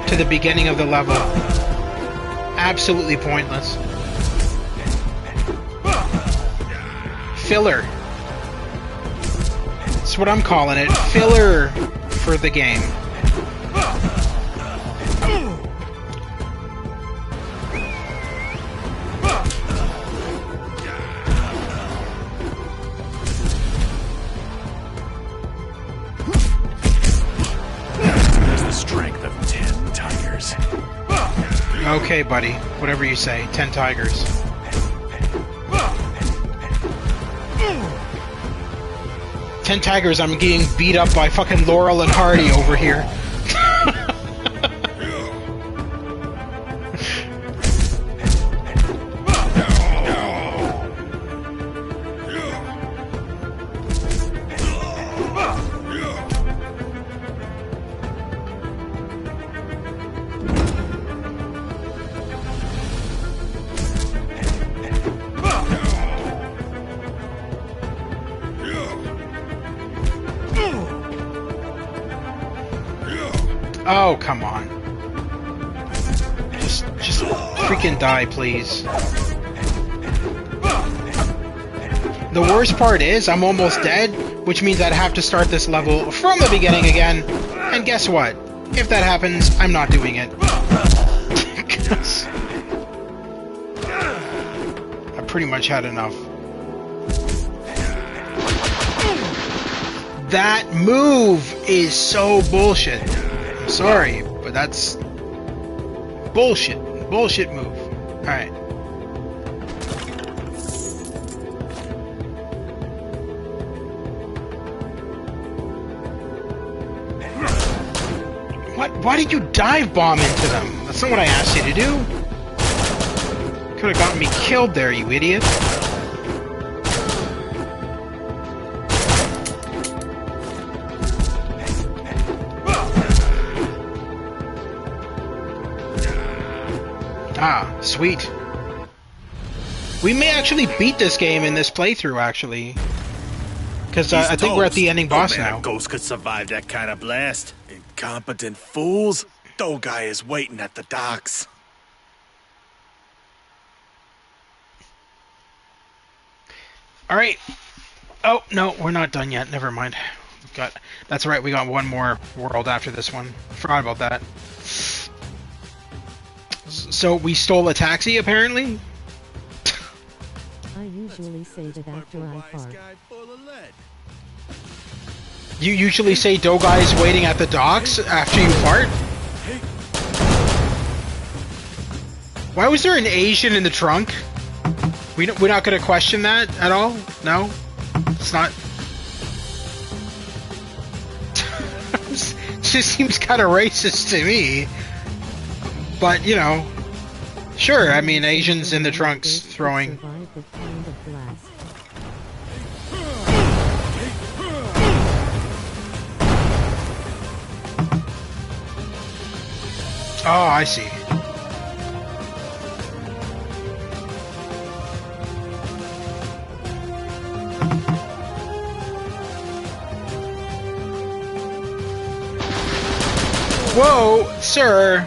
to the beginning of the level? Absolutely pointless. Filler. That's what I'm calling it. Filler for the game. Okay, buddy. Whatever you say. 10 tigers. Ten tigers, I'm getting beat up by fucking Laurel and Hardy over here. Oh, come on. Just freaking die, please. The worst part is, I'm almost dead, which means I'd have to start this level from the beginning again. And guess what? If that happens, I'm not doing it. I pretty much had enough. That move is so bullshit. I'm sorry, but that's bullshit. Bullshit move. Alright. What? Why did you dive bomb into them? That's not what I asked you to do. Could have gotten me killed there, you idiot. Ah, sweet. We may actually beat this game in this playthrough, actually. Because I think we're at the ending boss now. Ghost could survive that kind of blast. Incompetent fools. Dogai is waiting at the docks. Alright. Oh, no, we're not done yet. Never mind. That's right, we got one more world after this one. Forgot about that. So we stole a taxi, apparently? I usually say that after I fart. You usually say Dogai's waiting at the docks after you fart? Why was there an Asian in the trunk? We're not going to question that at all? No? It's not... It just seems kind of racist to me. But, you know... Sure, I mean, Asians in the trunks throwing... Oh, I see. Whoa, sir!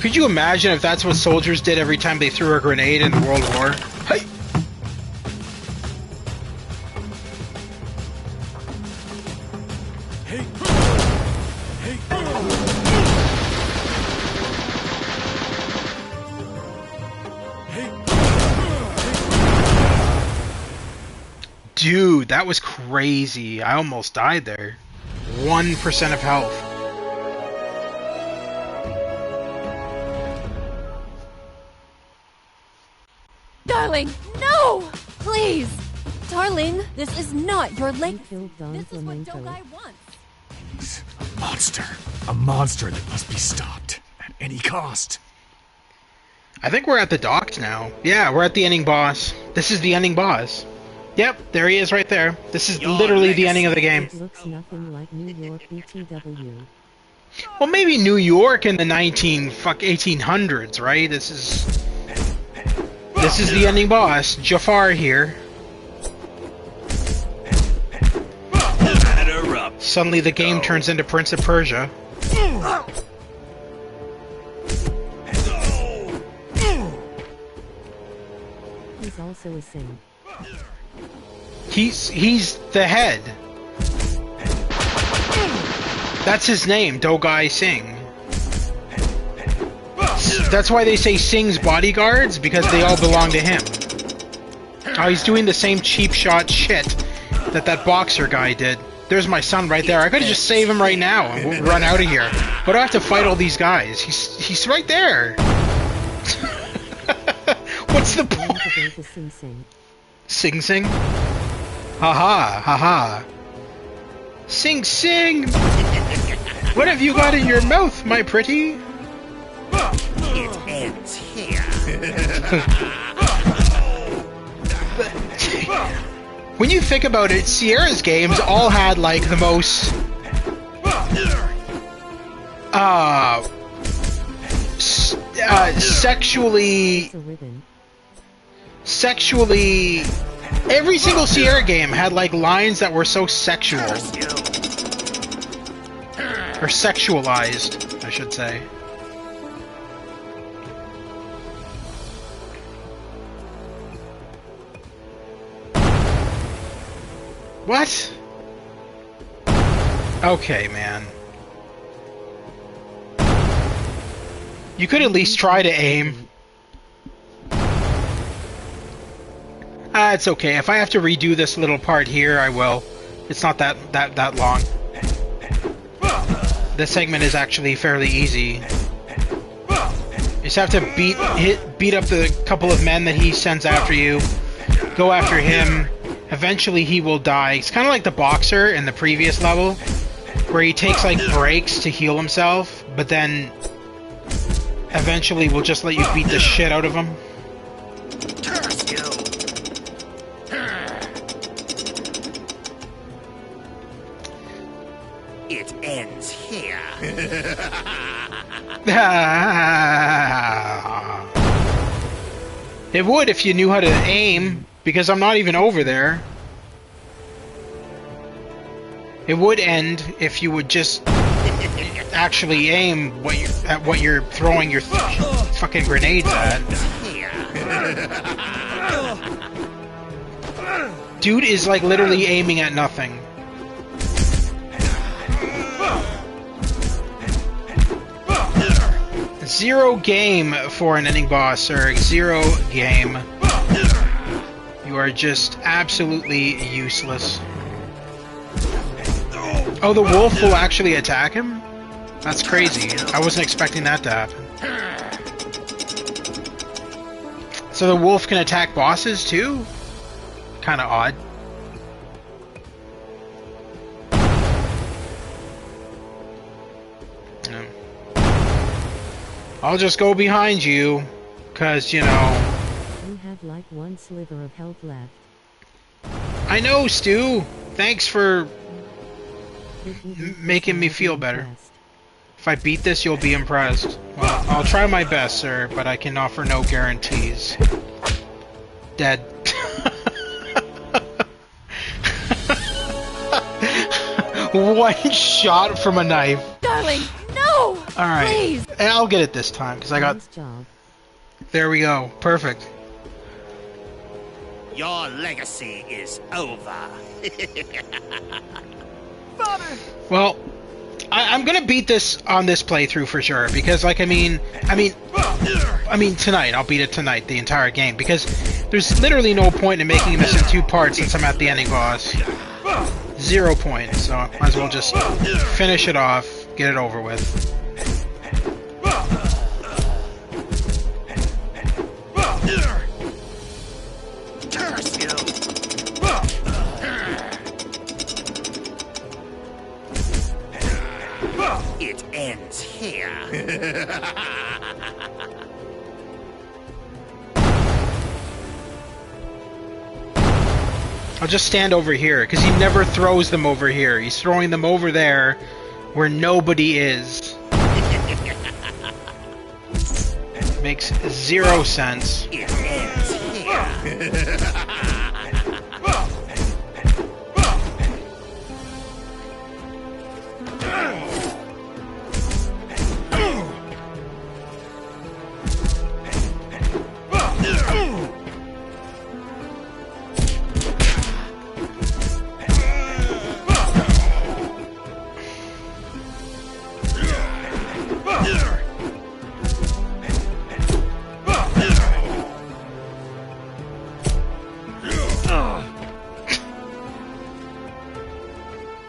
Could you imagine if that's what soldiers did every time they threw a grenade in the World War? Hey! Dude, that was crazy. I almost died there. 1% of health. Darling, no! Please! Darling, this is not your lake. This is what Dogai wants. A monster. A monster that must be stopped at any cost. I think we're at the docks now. Yeah, we're at the ending boss. This is the ending boss. Yep, there he is right there. This is literally the ending of the game. It looks nothing like New York BTW. Well, maybe New York in the 1800s, right? This is the ending boss. Jafar here. Suddenly the game turns into Prince of Persia. He's also a Singh. He's the head. That's his name, Dogai Singh. That's why they say Singh's bodyguards, because they all belong to him. Oh, he's doing the same cheap shot shit that boxer guy did. There's my son right there. I could just save him right now and run out of here. But I have to fight all these guys. He's right there. What's the point? Sing Sing? Haha, haha. Sing Sing! What have you got in your mouth, my pretty? It ends here. When you think about it, Sierra's games all had like the most sexually, every single Sierra game had like lines that were so sexual. Or sexualized, I should say. What? Okay, man. You could at least try to aim. It's okay. If I have to redo this little part here, I will. It's not that long. This segment is actually fairly easy. You just have to beat up the couple of men that he sends after you. Go after him. Eventually he will die. It's kind of like the boxer in the previous level, where he takes like breaks to heal himself, but then eventually we'll just let you beat the shit out of him. It ends here. It would if you knew how to aim, because I'm not even over there. It would end if you would just actually aim at what you're throwing your fucking grenades at. Dude is like literally aiming at nothing. Zero game for an ending boss, sir. Zero game. You are just absolutely useless. Oh, the wolf will actually attack him? That's crazy. I wasn't expecting that to happen. So the wolf can attack bosses too? Kinda odd. Yeah. I'll just go behind you, 'cause, you know... You have like one sliver of health left. I know, Stu! Thanks for... making me feel better. If I beat this, you'll be impressed. Well, I'll try my best, sir, but I can offer no guarantees. Dead. One shot from a knife. Darling, no! Alright. Please! I'll get it this time, because I got... Nice job. There we go. Perfect. Your legacy is over. Well, I'm gonna beat this on this playthrough for sure, because, like, I mean, tonight. I'll beat it tonight, the entire game, because there's literally no point in making this in 2 parts since I'm at the ending boss. 0 points, so might as well just finish it off, get it over with. It ends here. I'll just stand over here, because he never throws them over here. He's throwing them over there, where nobody is. Makes 0 sense. It ends here.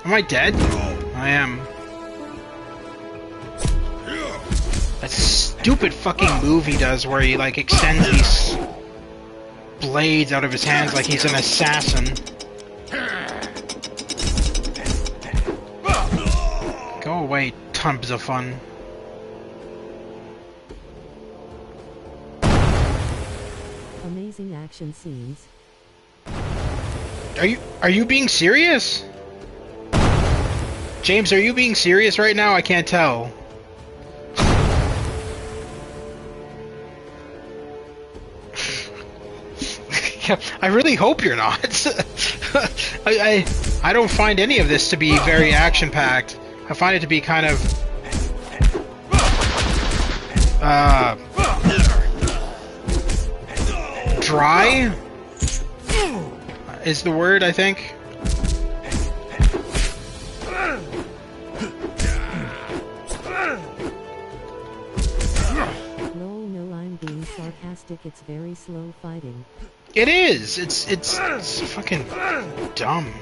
Am I dead? I am. That stupid fucking move he does where he, like, extends these blades out of his hands like he's an assassin. Go away, tons of fun. Amazing action scenes. Are you being serious? James, are you being serious right now? I can't tell. Yeah, I really hope you're not. I don't find any of this to be very action-packed. I find it to be kind of dry is the word, I think. No, I'm being sarcastic. It's very slow fighting. It is. It's fucking dumb.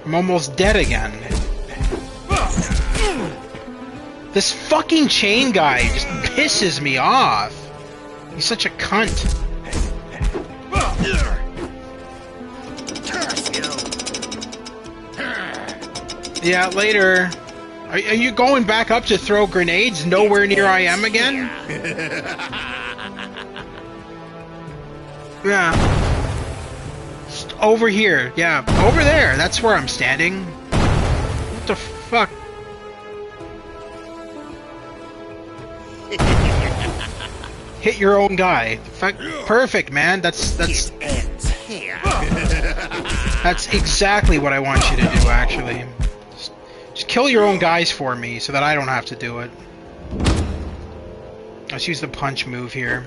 I'm almost dead again. This fucking chain guy just pisses me off. He's such a cunt. Yeah, later. Are you going back up to throw grenades nowhere near I am again? Yeah. Just over here. Yeah, over there. That's where I'm standing. What the fuck? Hit your own guy. Fuck. Perfect, man. That's It ends here. that's exactly what I want you to do, actually. Just kill your own guys for me so that I don't have to do it. Let's use the punch move here.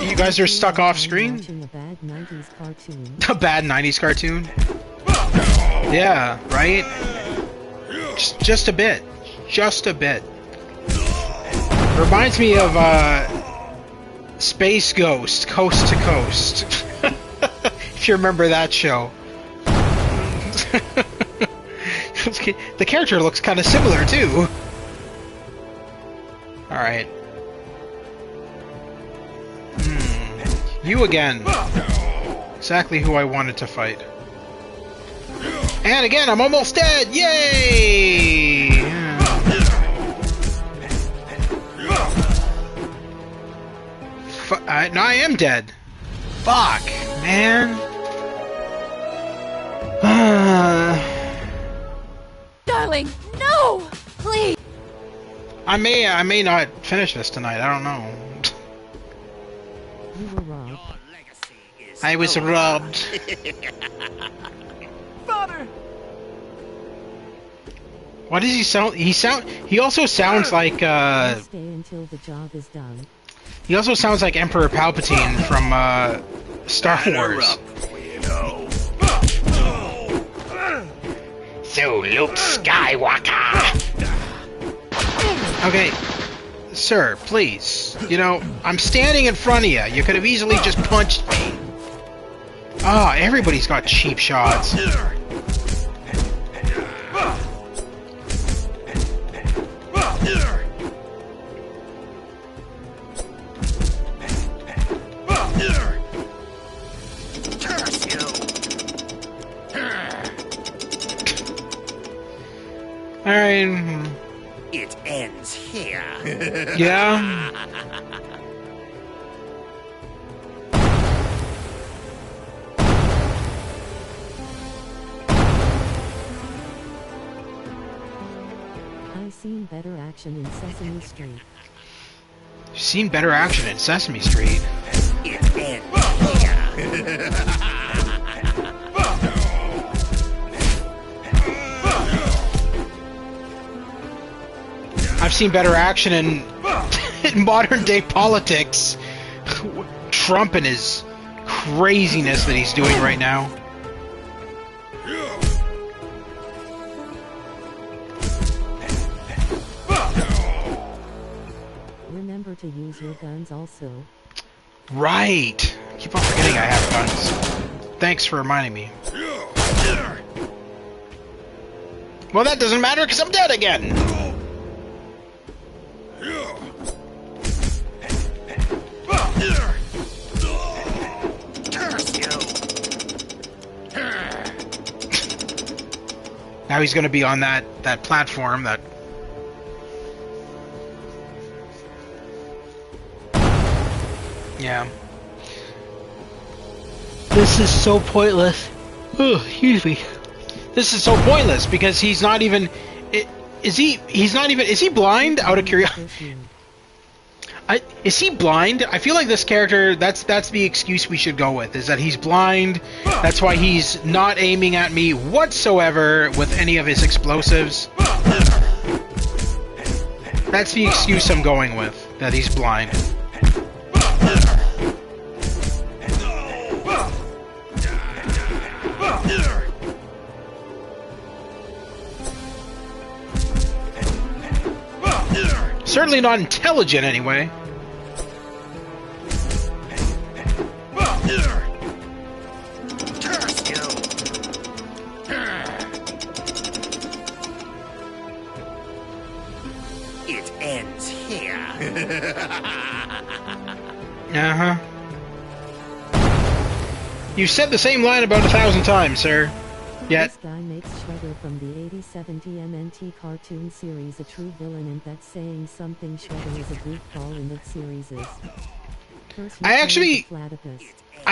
You guys are stuck off screen? Watching a bad 90s cartoon. A bad 90s cartoon? Yeah, right? Just a bit. Just a bit. Reminds me of, Space Ghost, Coast to Coast. If you remember that show. The character looks kind of similar, too. Alright. You again. Exactly who I wanted to fight. And again, I'm almost dead! Yay! No, I am dead. Fuck, man. Darling, no! Please! I may not finish this tonight, I don't know. You were robbed. I was robbed. Father! What does he sound? He also sounds like, Stay until the job is done. he also sounds like Emperor Palpatine from, Star Wars. So, Luke Skywalker! Okay, sir, please. You know, I'm standing in front of you. You could have easily just punched me. Ah, everybody's got cheap shots. Alright. It ends here. Yeah? I've seen better action in Sesame Street. You've seen better action in Sesame Street. It ends here. I've seen better action in, in modern day politics. Trump and his craziness that he's doing right now. Remember to use your guns also. Right. Keep on forgetting I have guns. Thanks for reminding me. Well, that doesn't matter because I'm dead again. Now he's going to be on that platform that Yeah. This is so pointless. Oh, excuse me. This is so pointless because he's not even. Is he blind? Out of curiosity. Is he blind? I feel like this character. That's the excuse we should go with. Is that he's blind? That's why he's not aiming at me whatsoever with any of his explosives. That's the excuse I'm going with. That he's blind. Certainly not intelligent, anyway. It ends here. Uh-huh. You said the same line about 1,000 times, sir. Yet. This guy makes Shredder from the 87 TMNT cartoon series a true villain, and that's saying something. Shredder is a goofball in that series is. I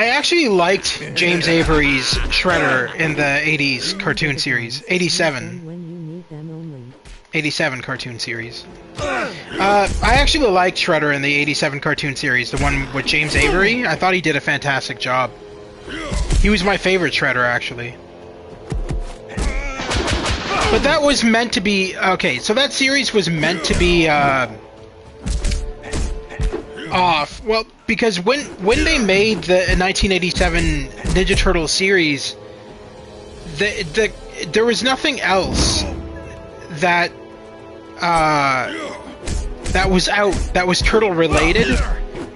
actually liked James Avery's Shredder in the 80s cartoon series. 87 cartoon series. I actually liked Shredder in the 87 cartoon series, the one with James Avery. I thought he did a fantastic job. He was my favorite Shredder, actually. But that was meant to be... Okay, so that series was meant to be, off. Well, because when they made the 1987 Ninja Turtles series, there was nothing else that was out that was turtle related.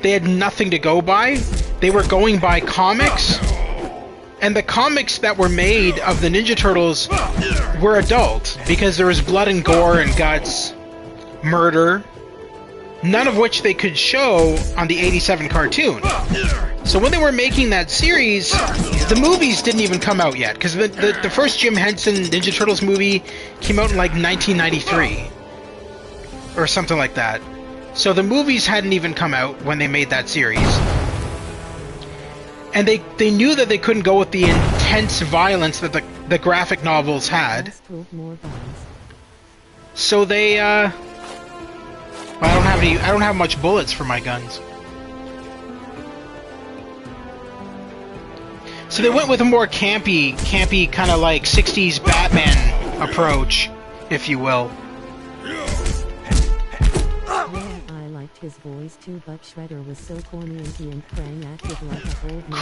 They had nothing to go by. They were going by comics, and the comics that were made of the Ninja Turtles were adult because there was blood and gore and guts, murder, none of which they could show on the 87 cartoon. So when they were making that series, the movies didn't even come out yet, because the first Jim Henson Ninja Turtles movie came out in like 1993 or something like that. So the movies hadn't even come out when they made that series. And they knew that they couldn't go with the intense violence that the graphic novels had. So they I don't have much bullets for my guns. So they went with a more campy kind of like 60s Batman approach, if you will. I liked his voice too, but Shredder was so corny and Krang acted like a old man.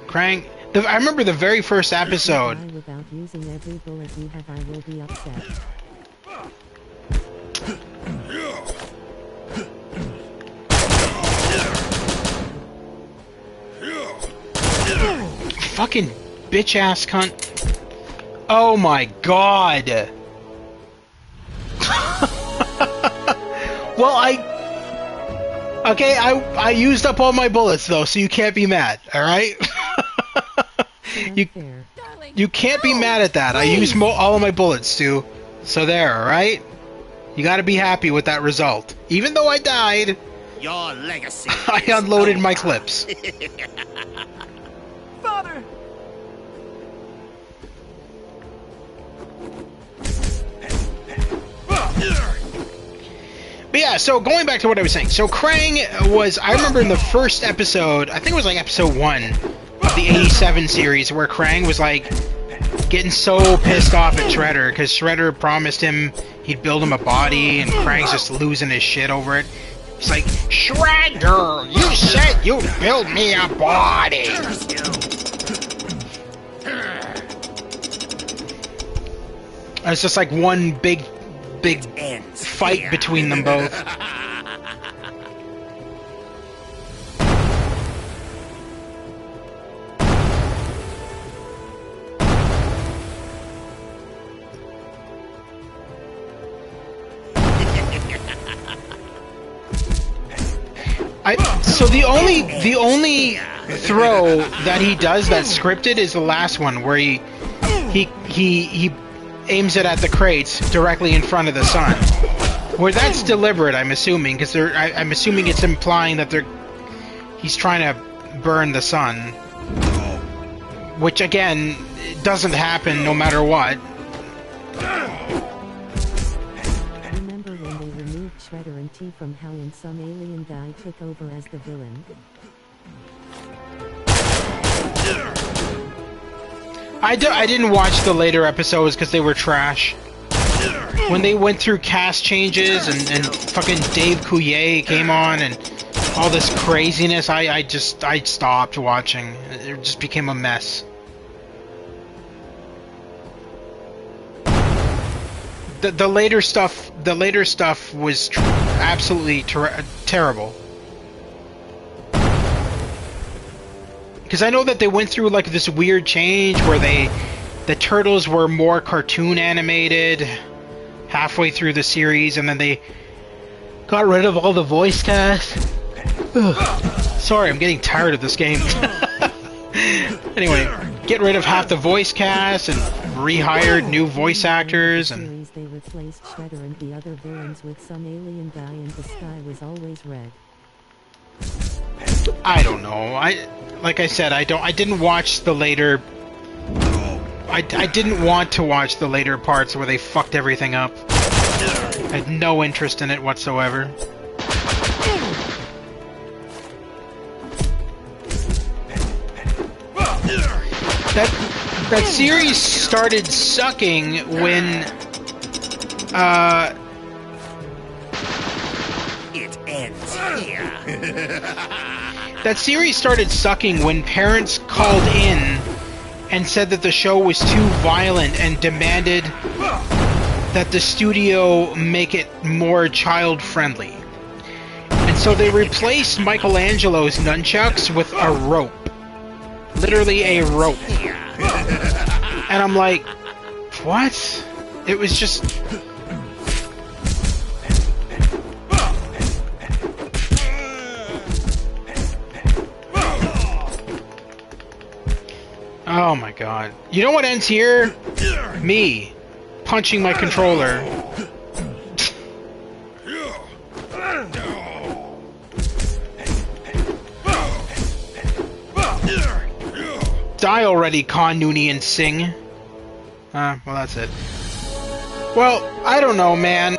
Krang. I remember the very first episode. Without using every bullet you have, I will be upset. Fucking bitch ass cunt. Oh my god. Well, I used up all my bullets though, so you can't be mad, alright? You can't be mad at that. I used all of my bullets, too. So there, alright? You gotta be happy with that result. Even though I died, your legacy I unloaded my clips. Father! But yeah, so going back to what I was saying. So Krang was, I remember in the first episode, I think it was like episode 1 of the 87 series, where Krang was like getting so pissed off at Shredder because Shredder promised him he'd build him a body, and Krang's just losing his shit over it. He's like, Shredder, you said you'd build me a body. And it's just like one big fight between them both. So the only throw that he does that's scripted is the last one, where he aims it at the crates directly in front of the sun. Well, that's deliberate, I'm assuming, because I'm assuming it's implying that he's trying to burn the sun. Which, again, doesn't happen no matter what. Remember when they removed Shredder and T from Hell and some alien guy took over as the villain? I didn't watch the later episodes because they were trash. When they went through cast changes and fucking Dave Coulier came on and all this craziness, I stopped watching. It just became a mess. The later stuff was absolutely terrible. Because I know that they went through like this weird change where the turtles were more cartoon animated halfway through the series, and then they got rid of all the voice cast. Sorry, I'm getting tired of this game. Anyway, get rid of half the voice cast and rehired new voice actors, and they replaced Shredder and the other villains with some alien guy and the sky was always red. I don't know. Like I said, I didn't watch the later. I didn't want to watch the later parts where they fucked everything up. I had no interest in it whatsoever. That series started sucking when it ends here. That series started sucking when parents called in and said that the show was too violent and demanded that the studio make it more child-friendly. And so they replaced Michelangelo's nunchucks with a rope. Literally a rope. And I'm like, what? It was just... Oh my god. You know what ends here? Me. Punching my controller. Die already, Khan, Nooney, and Singh. Well, that's it. Well, I don't know, man.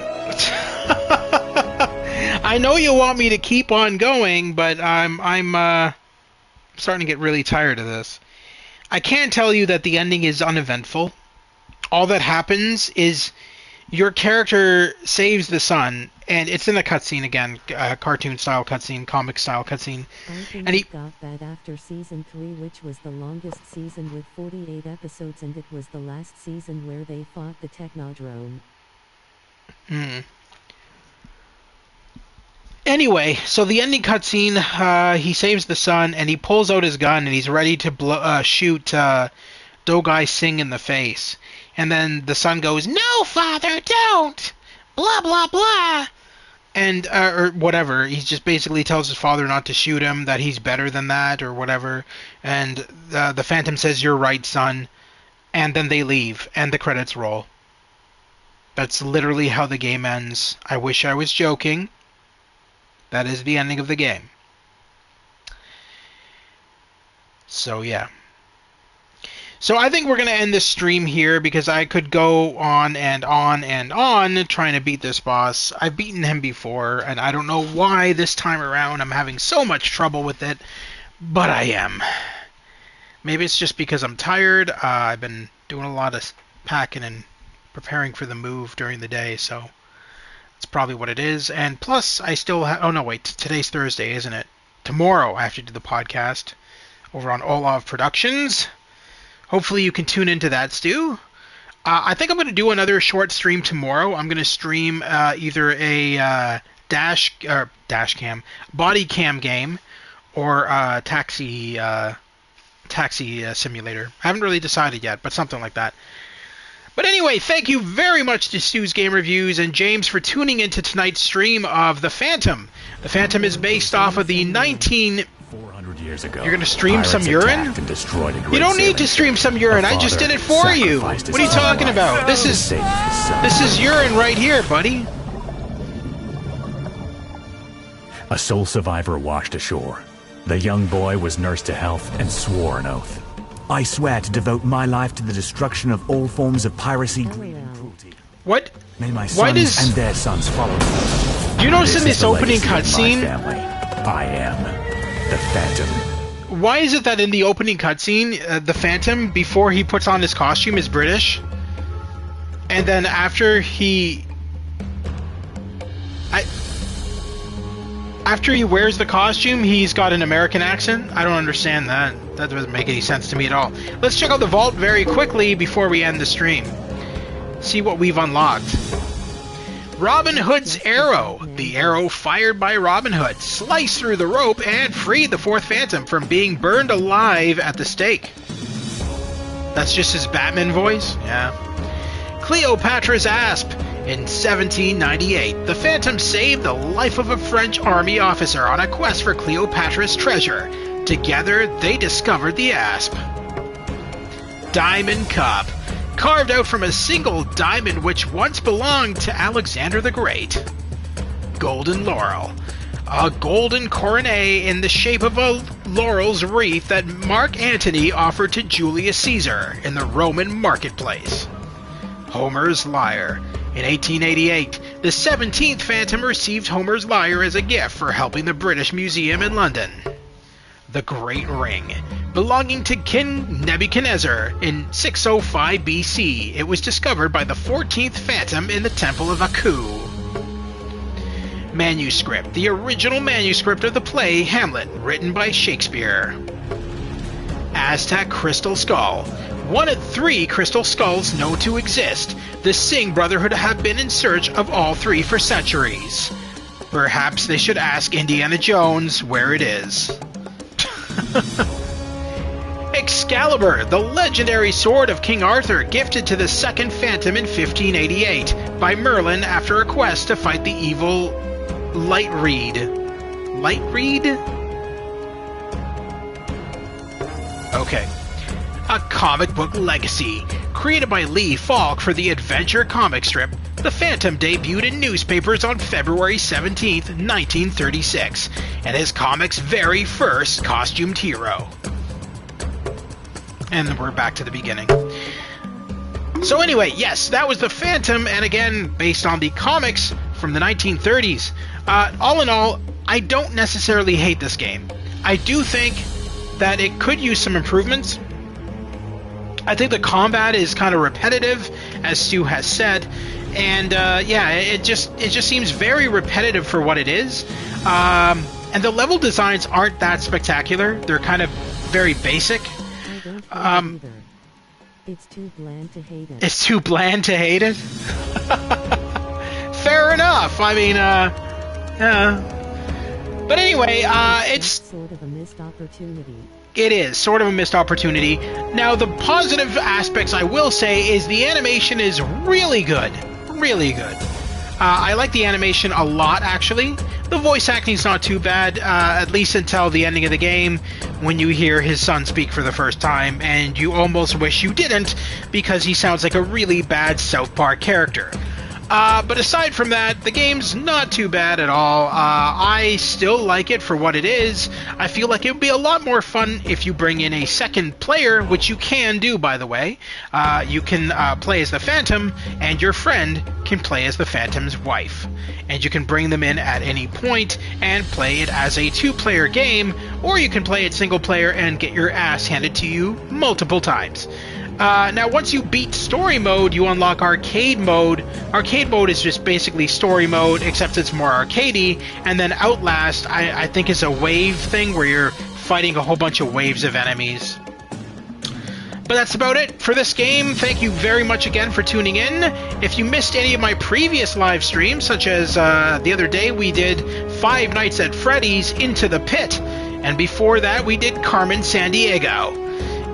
I know you want me to keep on going, but I'm starting to get really tired of this. I can't tell you that the ending is uneventful. All that happens is your character saves the sun, and it's in a cutscene again, cartoon-style cutscene, comic-style cutscene. And he got that after season 3, which was the longest season with 48 episodes, and it was the last season where they fought the Technodrome. Anyway, so the ending cutscene, he saves the sun, and he pulls out his gun, and he's ready to shoot Dogai Singh in the face. And then the son goes, "No, father, don't! Blah, blah, blah!" And, or whatever. He just basically tells his father not to shoot him, that he's better than that, or whatever. And the Phantom says, "You're right, son." And then they leave, and the credits roll. That's literally how the game ends. I wish I was joking. That is the ending of the game. So, yeah. So I think we're going to end this stream here because I could go on and on and on trying to beat this boss. I've beaten him before, and I don't know why this time around I'm having so much trouble with it, but I am. Maybe it's just because I'm tired. I've been doing a lot of packing and preparing for the move during the day, so that's probably what it is. And plus, I still have... Oh, no, wait. Today's Thursday, isn't it? Tomorrow I have to do the podcast over on Olav Productions. Hopefully you can tune into that, Stu. I think I'm going to do another short stream tomorrow. I'm going to stream either a dash cam, body cam game, or taxi simulator. I haven't really decided yet, but something like that. But anyway, thank you very much to Stu's Game Reviews and James for tuning into tonight's stream of The Phantom. The Phantom is based off of the 400 years ago. You're going to stream some urine? You don't need to stream some urine. I just did it for you. What are you talking about? This is urine right here, buddy. A sole survivor washed ashore. The young boy was nursed to health and swore an oath. I swear to devote my life to the destruction of all forms of piracy, greed, and cruelty. What? May my sons and their sons follow me. Do you notice in This is this the opening legacy of my cutscene? family. I am the Phantom. Why is it that in the opening cutscene, the Phantom, before he puts on his costume, is British? And then after he... After he wears the costume, he's got an American accent? I don't understand that. That doesn't make any sense to me at all. Let's check out the vault very quickly before we end the stream. See what we've unlocked. Robin Hood's arrow. The arrow fired by Robin Hood sliced through the rope and freed the fourth Phantom from being burned alive at the stake. That's just his Batman voice? Yeah. Cleopatra's asp. In 1798, the Phantom saved the life of a French army officer on a quest for Cleopatra's treasure. Together, they discovered the asp. Diamond Cup. Carved out from a single diamond which once belonged to Alexander the Great. Golden Laurel. A golden coronet in the shape of a laurel's wreath that Mark Antony offered to Julius Caesar in the Roman marketplace. Homer's Lyre. In 1888, the 17th Phantom received Homer's lyre as a gift for helping the British Museum in London. The Great Ring. Belonging to King Nebuchadnezzar in 605 BC, it was discovered by the 14th Phantom in the Temple of Aku. Manuscript. The original manuscript of the play Hamlet, written by Shakespeare. Aztec Crystal Skull. One of 3 crystal skulls known to exist. The Singh Brotherhood have been in search of all 3 for centuries. Perhaps they should ask Indiana Jones where it is. Excalibur, the legendary sword of King Arthur, gifted to the second Phantom in 1588 by Merlin after a quest to fight the evil Lightreed. Lightreed? Okay. A comic book legacy. Created by Lee Falk for the adventure comic strip, the Phantom debuted in newspapers on February 17th, 1936, and his comic's very first costumed hero. And we're back to the beginning. So anyway, yes, that was the Phantom, and again, based on the comics from the 1930s. All in all, I don't necessarily hate this game. I do think that it could use some improvements. I think the combat is kind of repetitive, as Stu has said, and yeah, it just seems very repetitive for what it is. And the level designs aren't that spectacular; they're kind of very basic. It's too bland to hate it. It's too bland to hate it. Fair enough. I mean, but anyway, it's sort of a missed opportunity. It is sort of a missed opportunity. Now, the positive aspects I will say is the animation is really good. Really good. I like the animation a lot, actually. The voice acting's not too bad, at least until the ending of the game, when you hear his son speak for the first time, and you almost wish you didn't, because he sounds like a really bad South Park character. But aside from that, the game's not too bad at all. I still like it for what it is. I feel like it would be a lot more fun if you bring in a second player, which you can do, by the way. You can play as the Phantom, and your friend can play as the Phantom's wife. And you can bring them in at any point and play it as a 2-player game, or you can play it single player and get your ass handed to you multiple times. Now, once you beat story mode, you unlock arcade mode. Arcade mode is just basically story mode, except it's more arcadey. And then Outlast, I think, is a wave thing where you're fighting a whole bunch of waves of enemies. But that's about it for this game. Thank you very much again for tuning in. If you missed any of my previous live streams, such as the other day we did Five Nights at Freddy's Into the Pit, and before that we did Carmen Sandiego.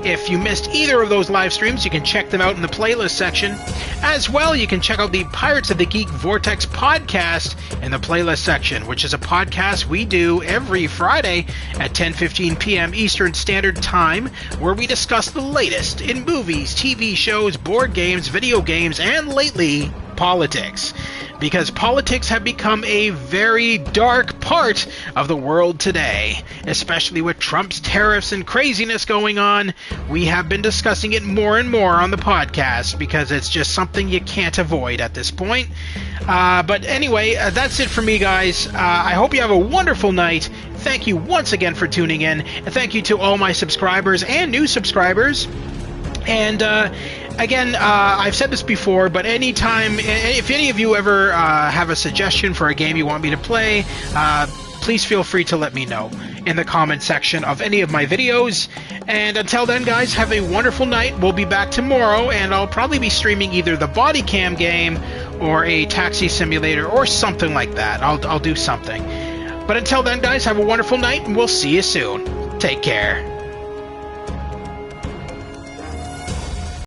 If you missed either of those live streams, you can check them out in the playlist section. As well, you can check out the Pirates of the Geek Vortex podcast in the playlist section, which is a podcast we do every Friday at 10:15 p.m. Eastern Standard Time, where we discuss the latest in movies, TV shows, board games, video games, and lately, politics. because politics have become a very dark part of the world today, especially with Trump's tariffs and craziness going on. We have been discussing it more and more on the podcast because it's just something you can't avoid at this point. But anyway, that's it for me, guys. I hope you have a wonderful night. Thank you once again for tuning in, and thank you to all my subscribers and new subscribers. And again, I've said this before, but anytime, if any of you ever have a suggestion for a game you want me to play, please feel free to let me know in the comment section of any of my videos. And until then, guys, have a wonderful night. We'll be back tomorrow, and I'll probably be streaming either the body cam game or a taxi simulator or something like that. I'll do something. But until then, guys, have a wonderful night, and we'll see you soon. Take care.